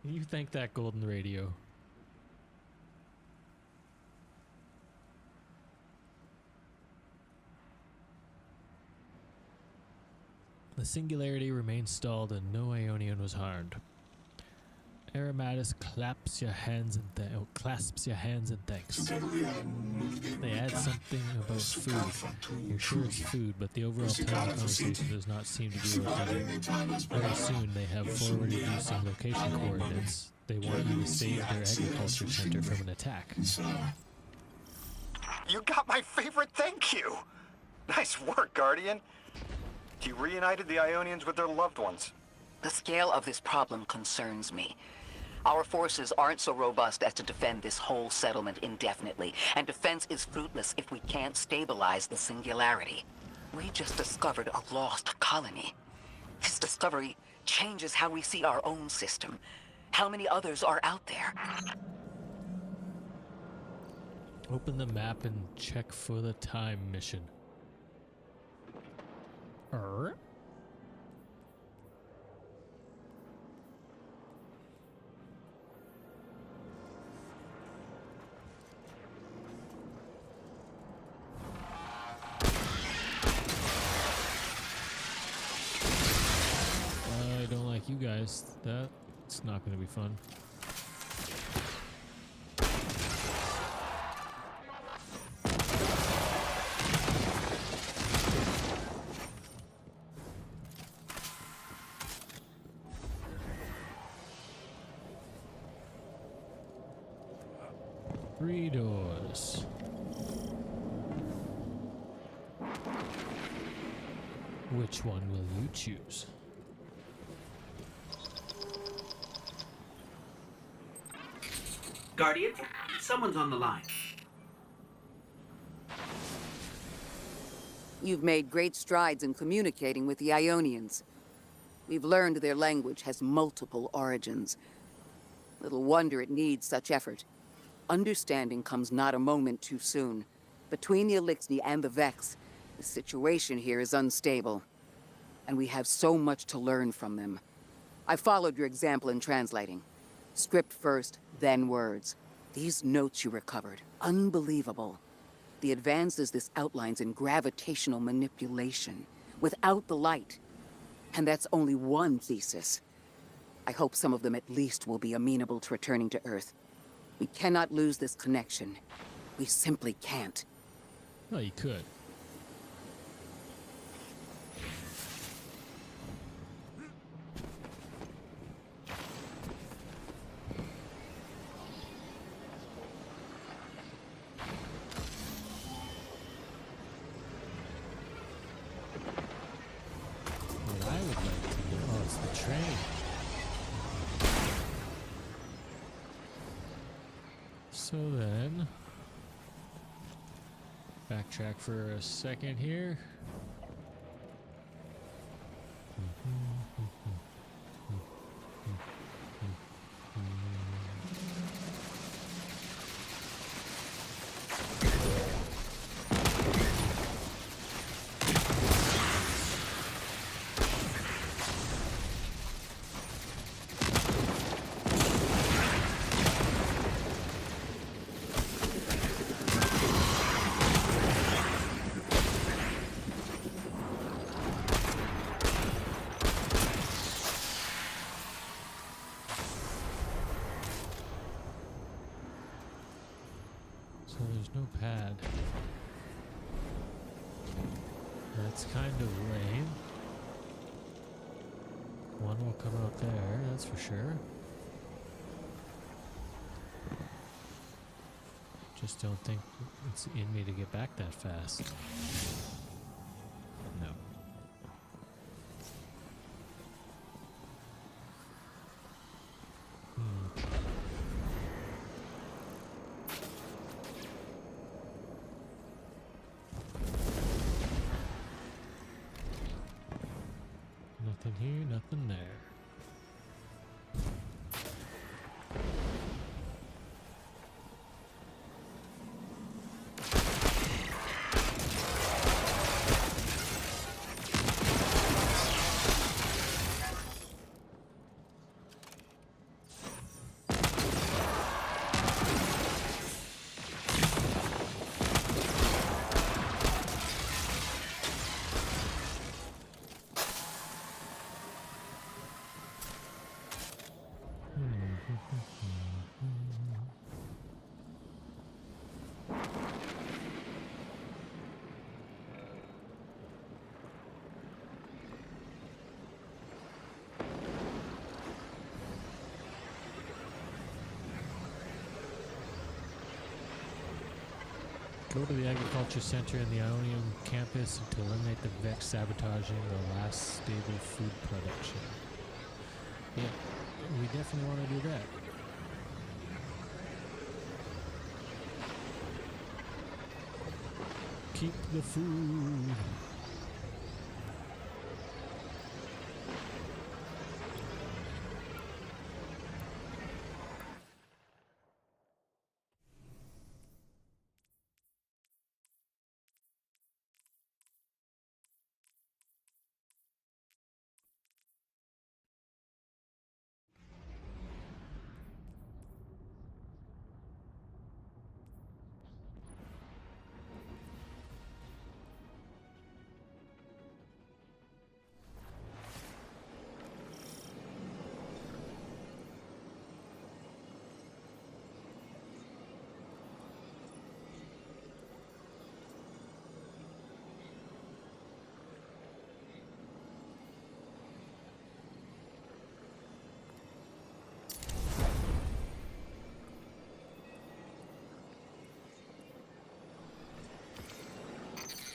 You thank that golden radio. The Singularity remained stalled and no Ionian was harmed. Aromatus clasps your hands and thanks. They add something about food. You're sure it's food, but the overall tone of the conversation does not seem to be working. Very soon they have forwarded you some location coordinates. They want you to save their agriculture center from an attack. You got my favorite thank you! Nice work, Guardian. You reunited the Ionians with their loved ones. The scale of this problem concerns me. Our forces aren't so robust as to defend this whole settlement indefinitely, and defense is fruitless if we can't stabilize the Singularity. We just discovered a lost colony. This discovery changes how we see our own system. How many others are out there? Open the map and check for the time mission. I don't like you guys. That's not going to be fun. Three doors. Which one will you choose? Guardian, someone's on the line. You've made great strides in communicating with the Ionians. We've learned their language has multiple origins. Little wonder it needs such effort. Understanding comes not a moment too soon. Between the Elixni and the Vex, the situation here is unstable. And we have so much to learn from them. I followed your example in translating. Script first, then words. These notes you recovered, unbelievable. The advances this outlines in gravitational manipulation, without the light. And that's only one thesis. I hope some of them at least will be amenable to returning to Earth. We cannot lose this connection. We simply can't. Well, you could. What I would like to do, oh, it's the train. So then, backtrack for a second here. So there's no pad. That's kind of lame. One will come out there, that's for sure. Just don't think it's in me to get back that fast. No. Nothing here, nothing there. Go to the Agriculture Center in the Ionium campus to eliminate the Vex sabotaging the last stable food production. Yeah, we definitely want to do that. Keep the food.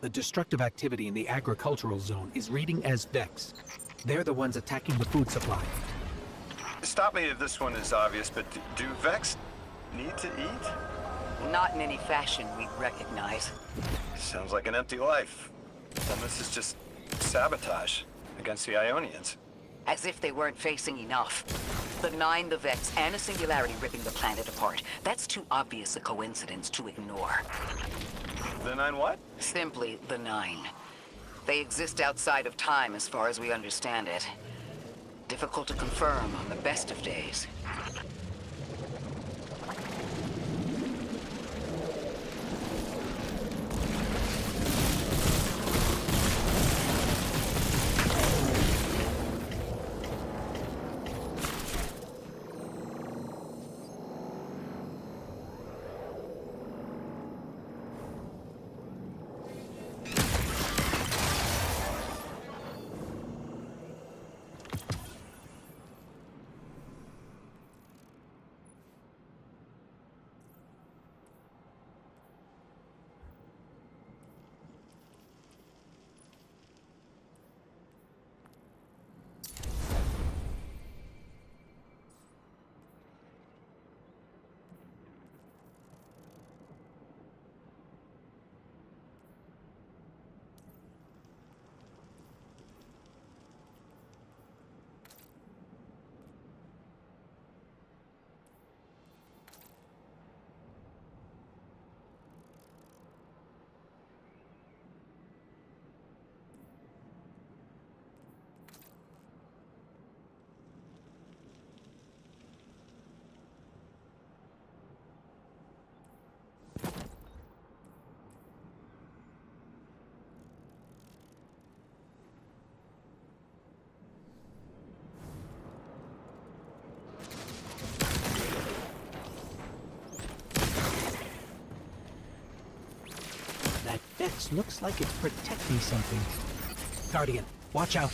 The destructive activity in the agricultural zone is reading as Vex. They're the ones attacking the food supply. Stop me if this one is obvious, but do Vex need to eat? Not in any fashion we'd recognize. Sounds like an empty life. And this is just sabotage against the Ionians. As if they weren't facing enough. The Nine, the Vex, and a singularity ripping the planet apart. That's too obvious a coincidence to ignore. The Nine what? Simply the Nine. They exist outside of time as far as we understand it. Difficult to confirm on the best of days. That Vex looks like it's protecting something. Guardian, watch out.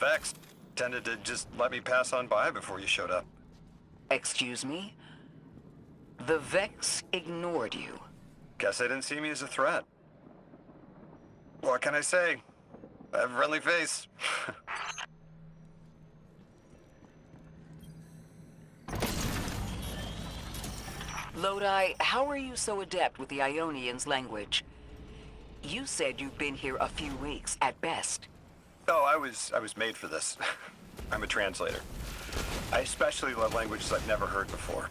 Vex tended to just let me pass on by before you showed up. Excuse me? The Vex ignored you. Guess they didn't see me as a threat. What can I say? I have a friendly face. Lodi, how are you so adept with the Ionians' language? You said you've been here a few weeks, at best. Oh, I was made for this. I'm a translator. I especially love languages I've never heard before.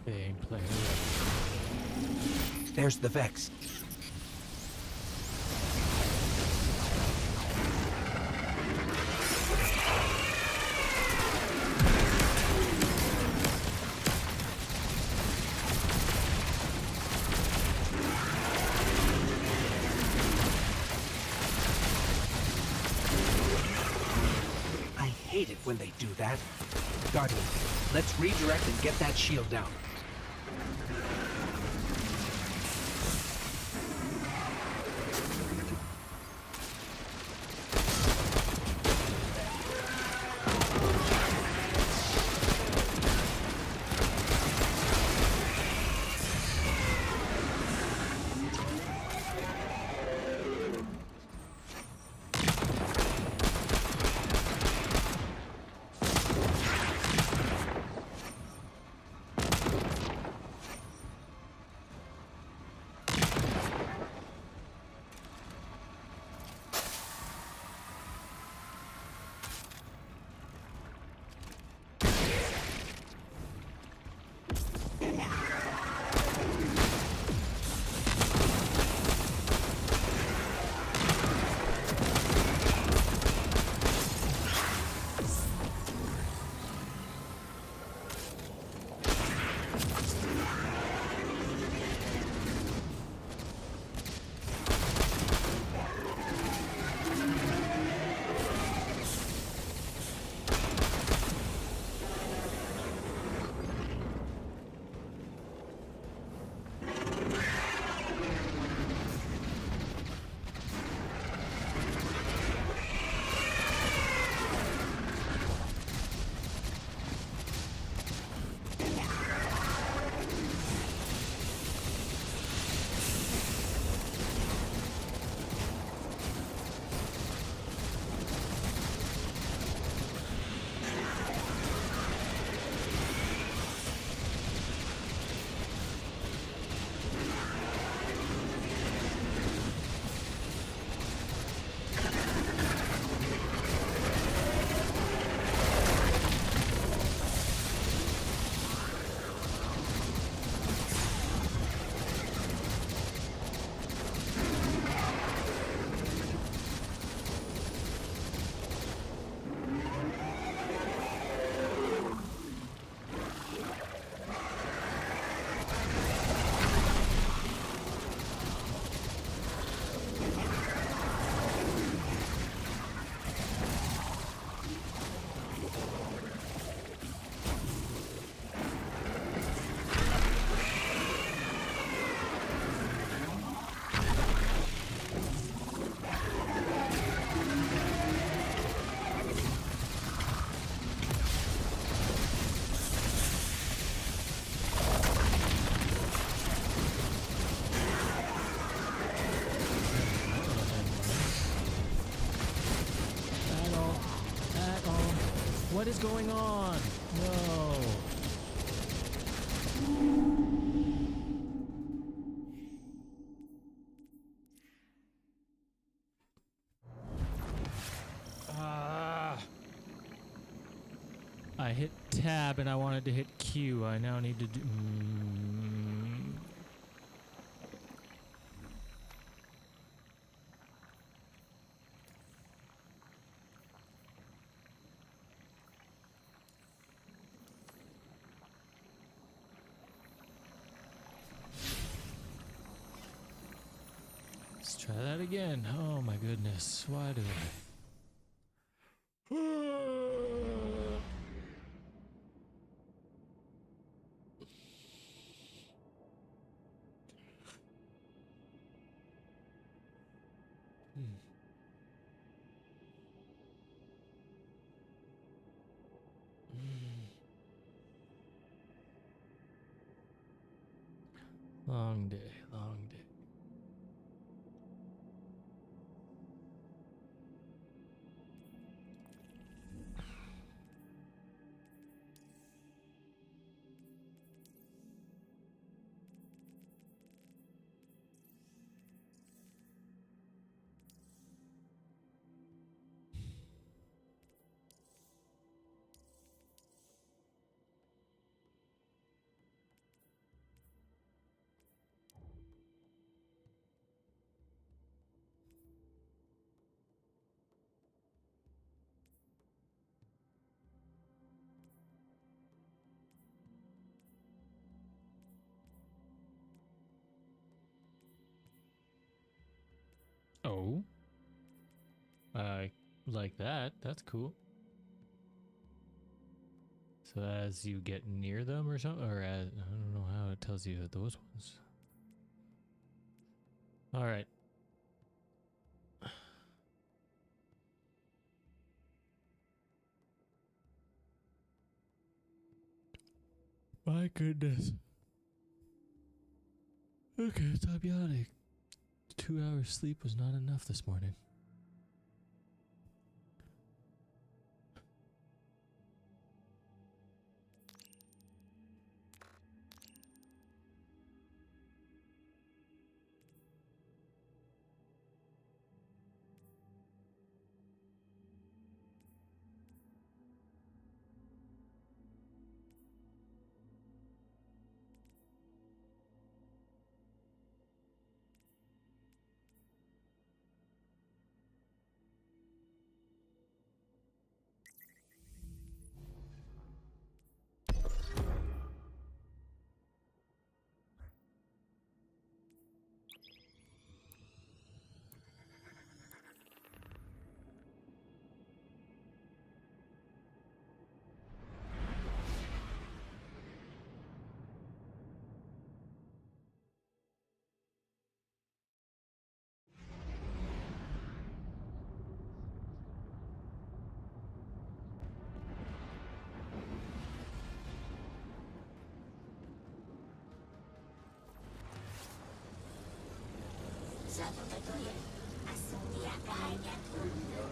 They ain't playing. There's the Vex. I hate it when they do that. Guardian, let's redirect and get that shield down. is going on? No. I hit tab and I wanted to hit Q. I now need to do... Let's try that again. Oh my goodness. Why do I... Long day, long day. Oh. Like that. That's cool. So as you get near them or something, or as, I don't know how it tells you those ones. All right. My goodness. Okay, stop yawning. 2 hours sleep was not enough this morning. Sa pagpatuloy, asong tiyakahay niya tundo.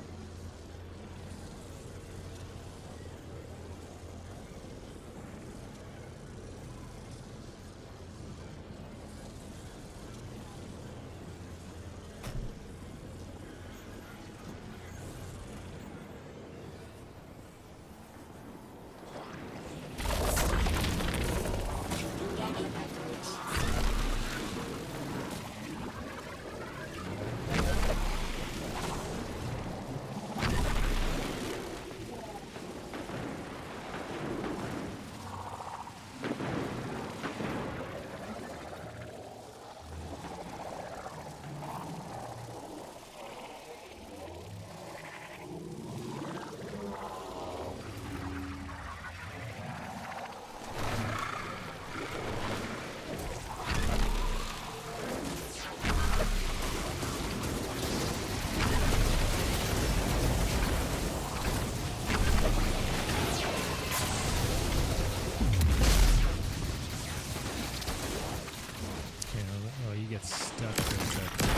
Get stuck for a second.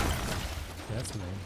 That's lame.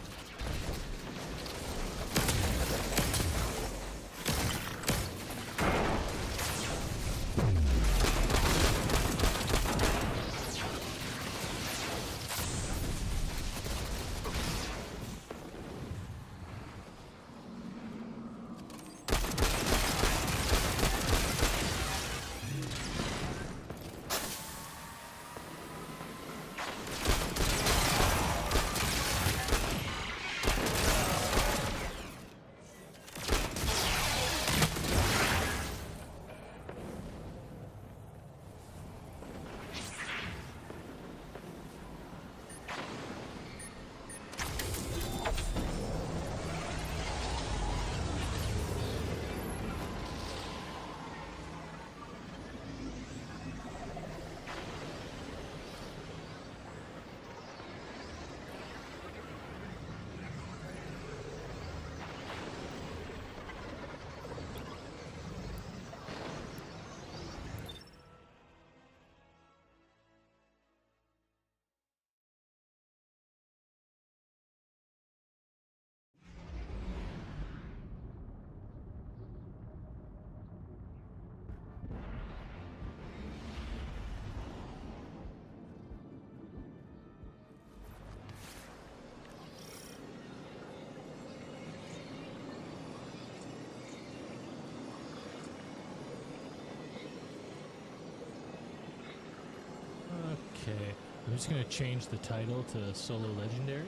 Okay, I'm just gonna change the title to Solo Legendary.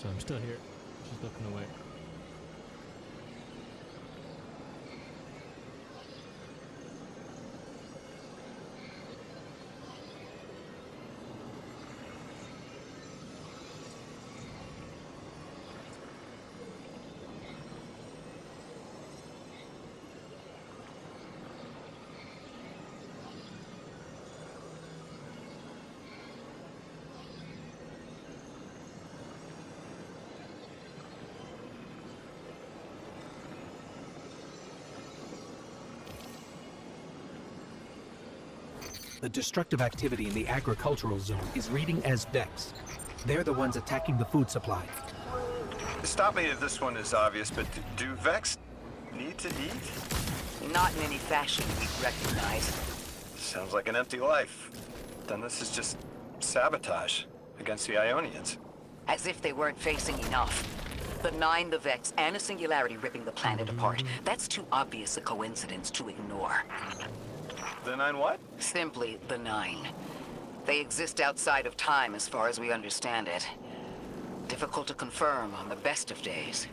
So I'm still here, just looking away. The destructive activity in the agricultural zone is reading as Vex. They're the ones attacking the food supply. Stop me if this one is obvious, but do Vex need to eat? Not in any fashion we'd recognize. Sounds like an empty life. Then this is just sabotage against the Ionians. As if they weren't facing enough. The Nine, the Vex, and a singularity ripping the planet apart. That's too obvious a coincidence to ignore. The Nine what? Simply the Nine. They exist outside of time as far as we understand it. Difficult to confirm on the best of days.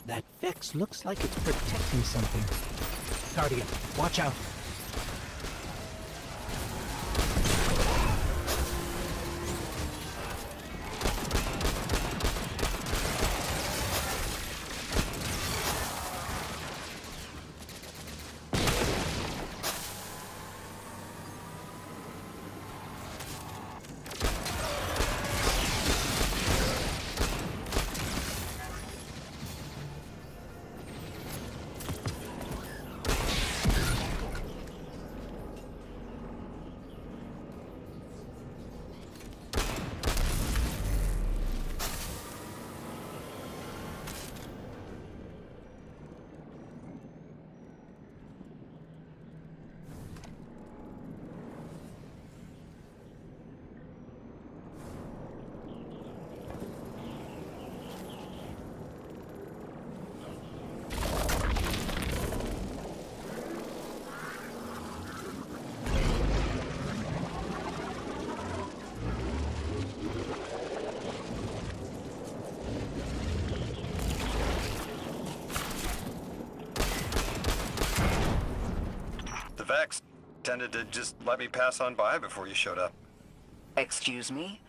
That Vex looks like it's protecting something. Guardian, watch out. Vex tended to just let me pass on by before you showed up. Excuse me?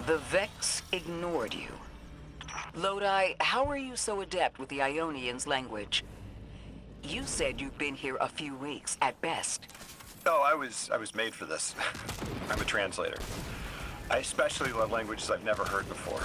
The Vex ignored you. Lodi, how are you so adept with the Ionians' language? You said you've been here a few weeks, at best. Oh, I was made for this. I'm a translator. I especially love languages I've never heard before.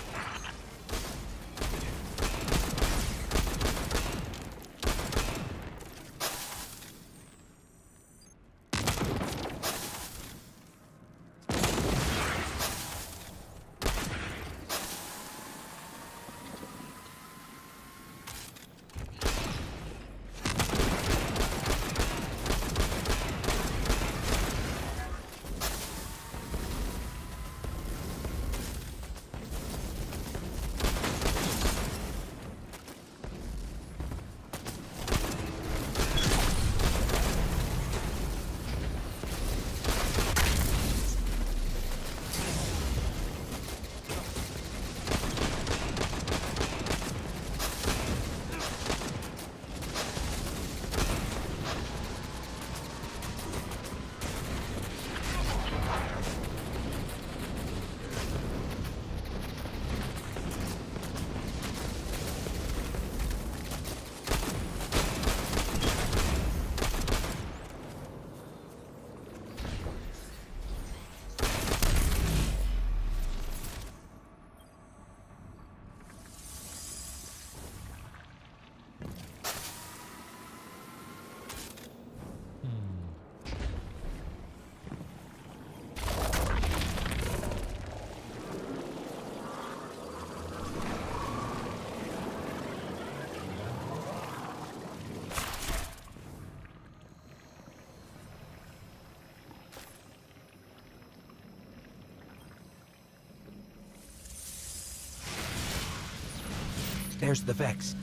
There's the Vex.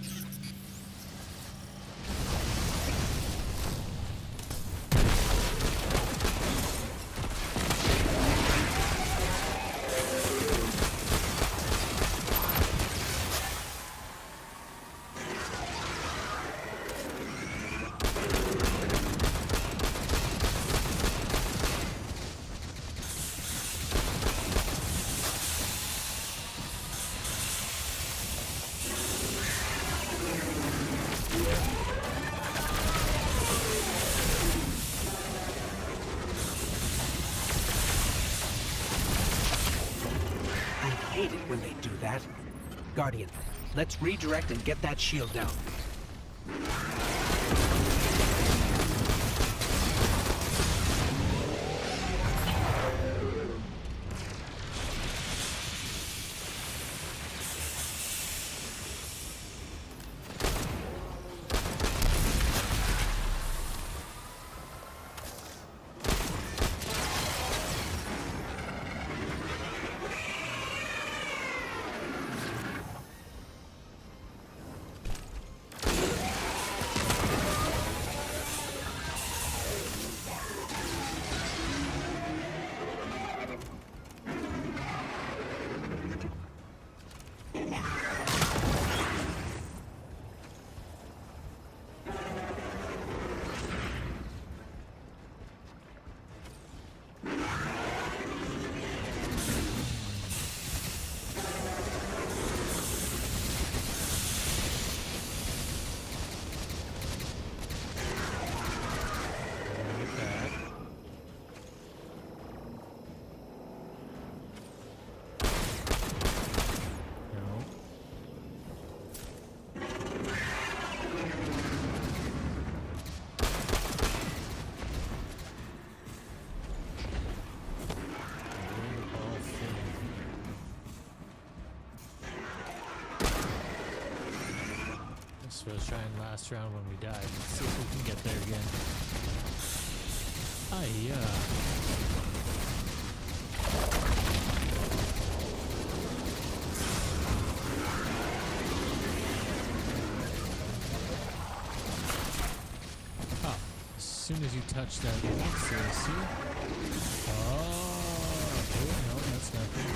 I hate it when they do that. Guardian, let's redirect and get that shield down. So let's try and last round when we die. Let's see if we can get there again. Oh, as soon as you touch that, see? Oh, no, that's nothing.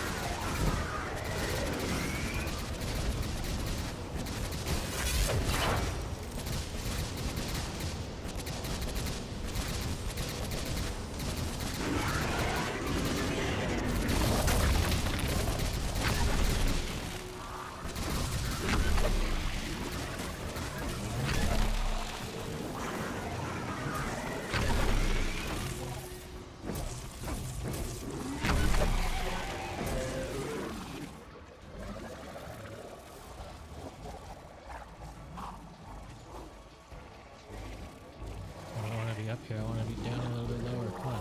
Up here, I want to be down a little bit lower. Come on.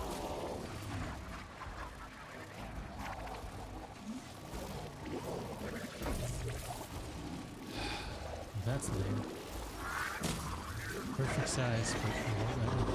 That's lame. Perfect size, but I won't let it go.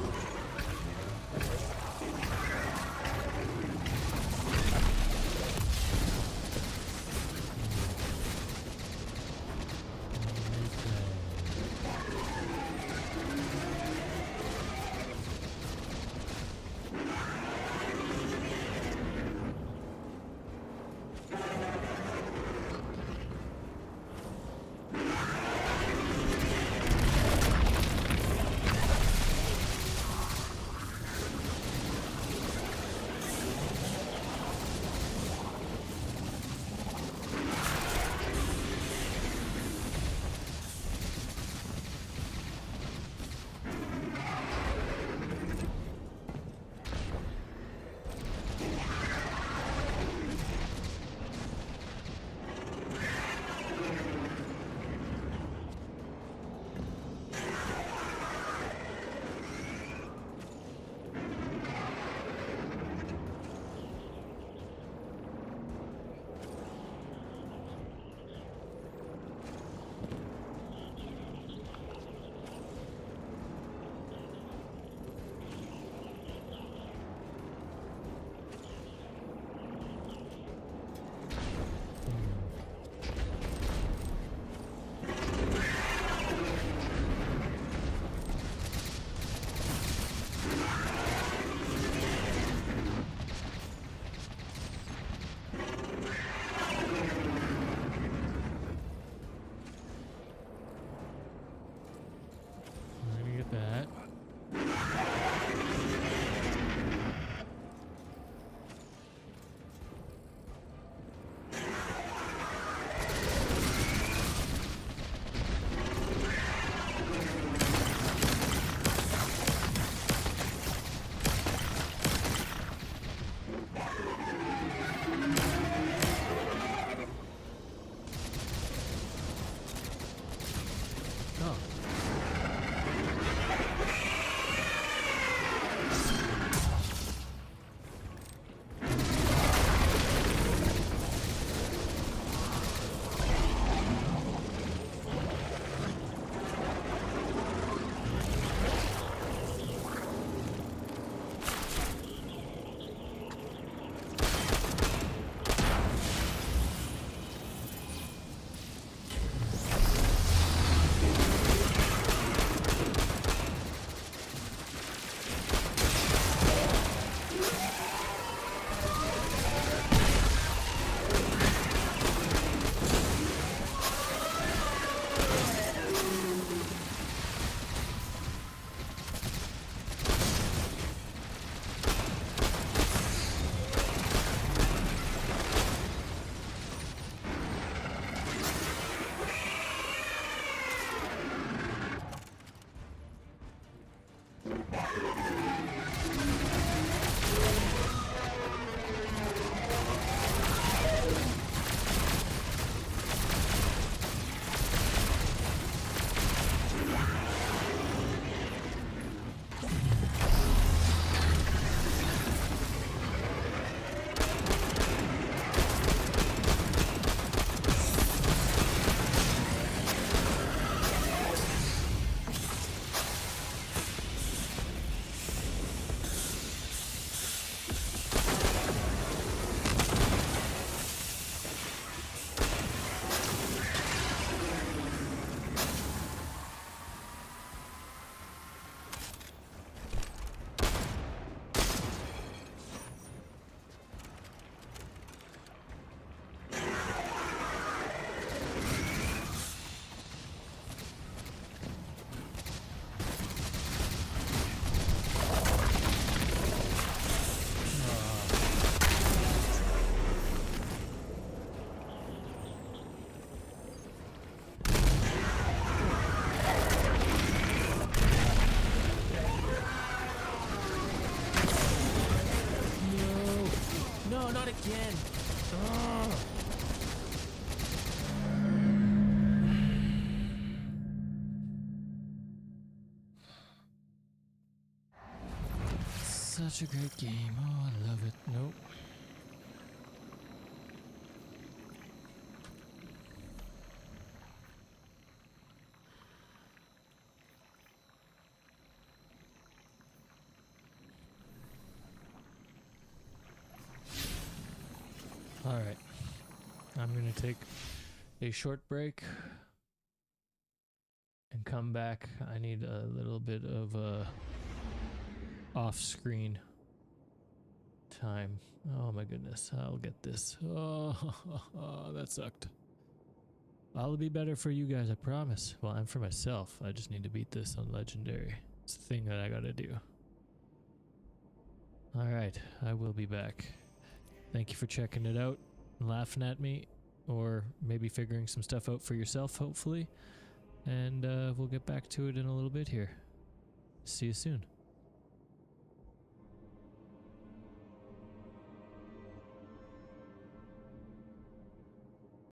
again. Ugh. Such a great game. Oh, I love it. Nope. All right. I'm going to take a short break and come back. I need a little bit of off-screen time. Oh my goodness, I'll get this. Oh, that sucked. I'll be better for you guys, I promise. Well, and for myself. I just need to beat this on Legendary. It's the thing that I gotta do. Alright, I will be back. Thank you for checking it out and laughing at me, or maybe figuring some stuff out for yourself, hopefully. And we'll get back to it in a little bit here. See you soon.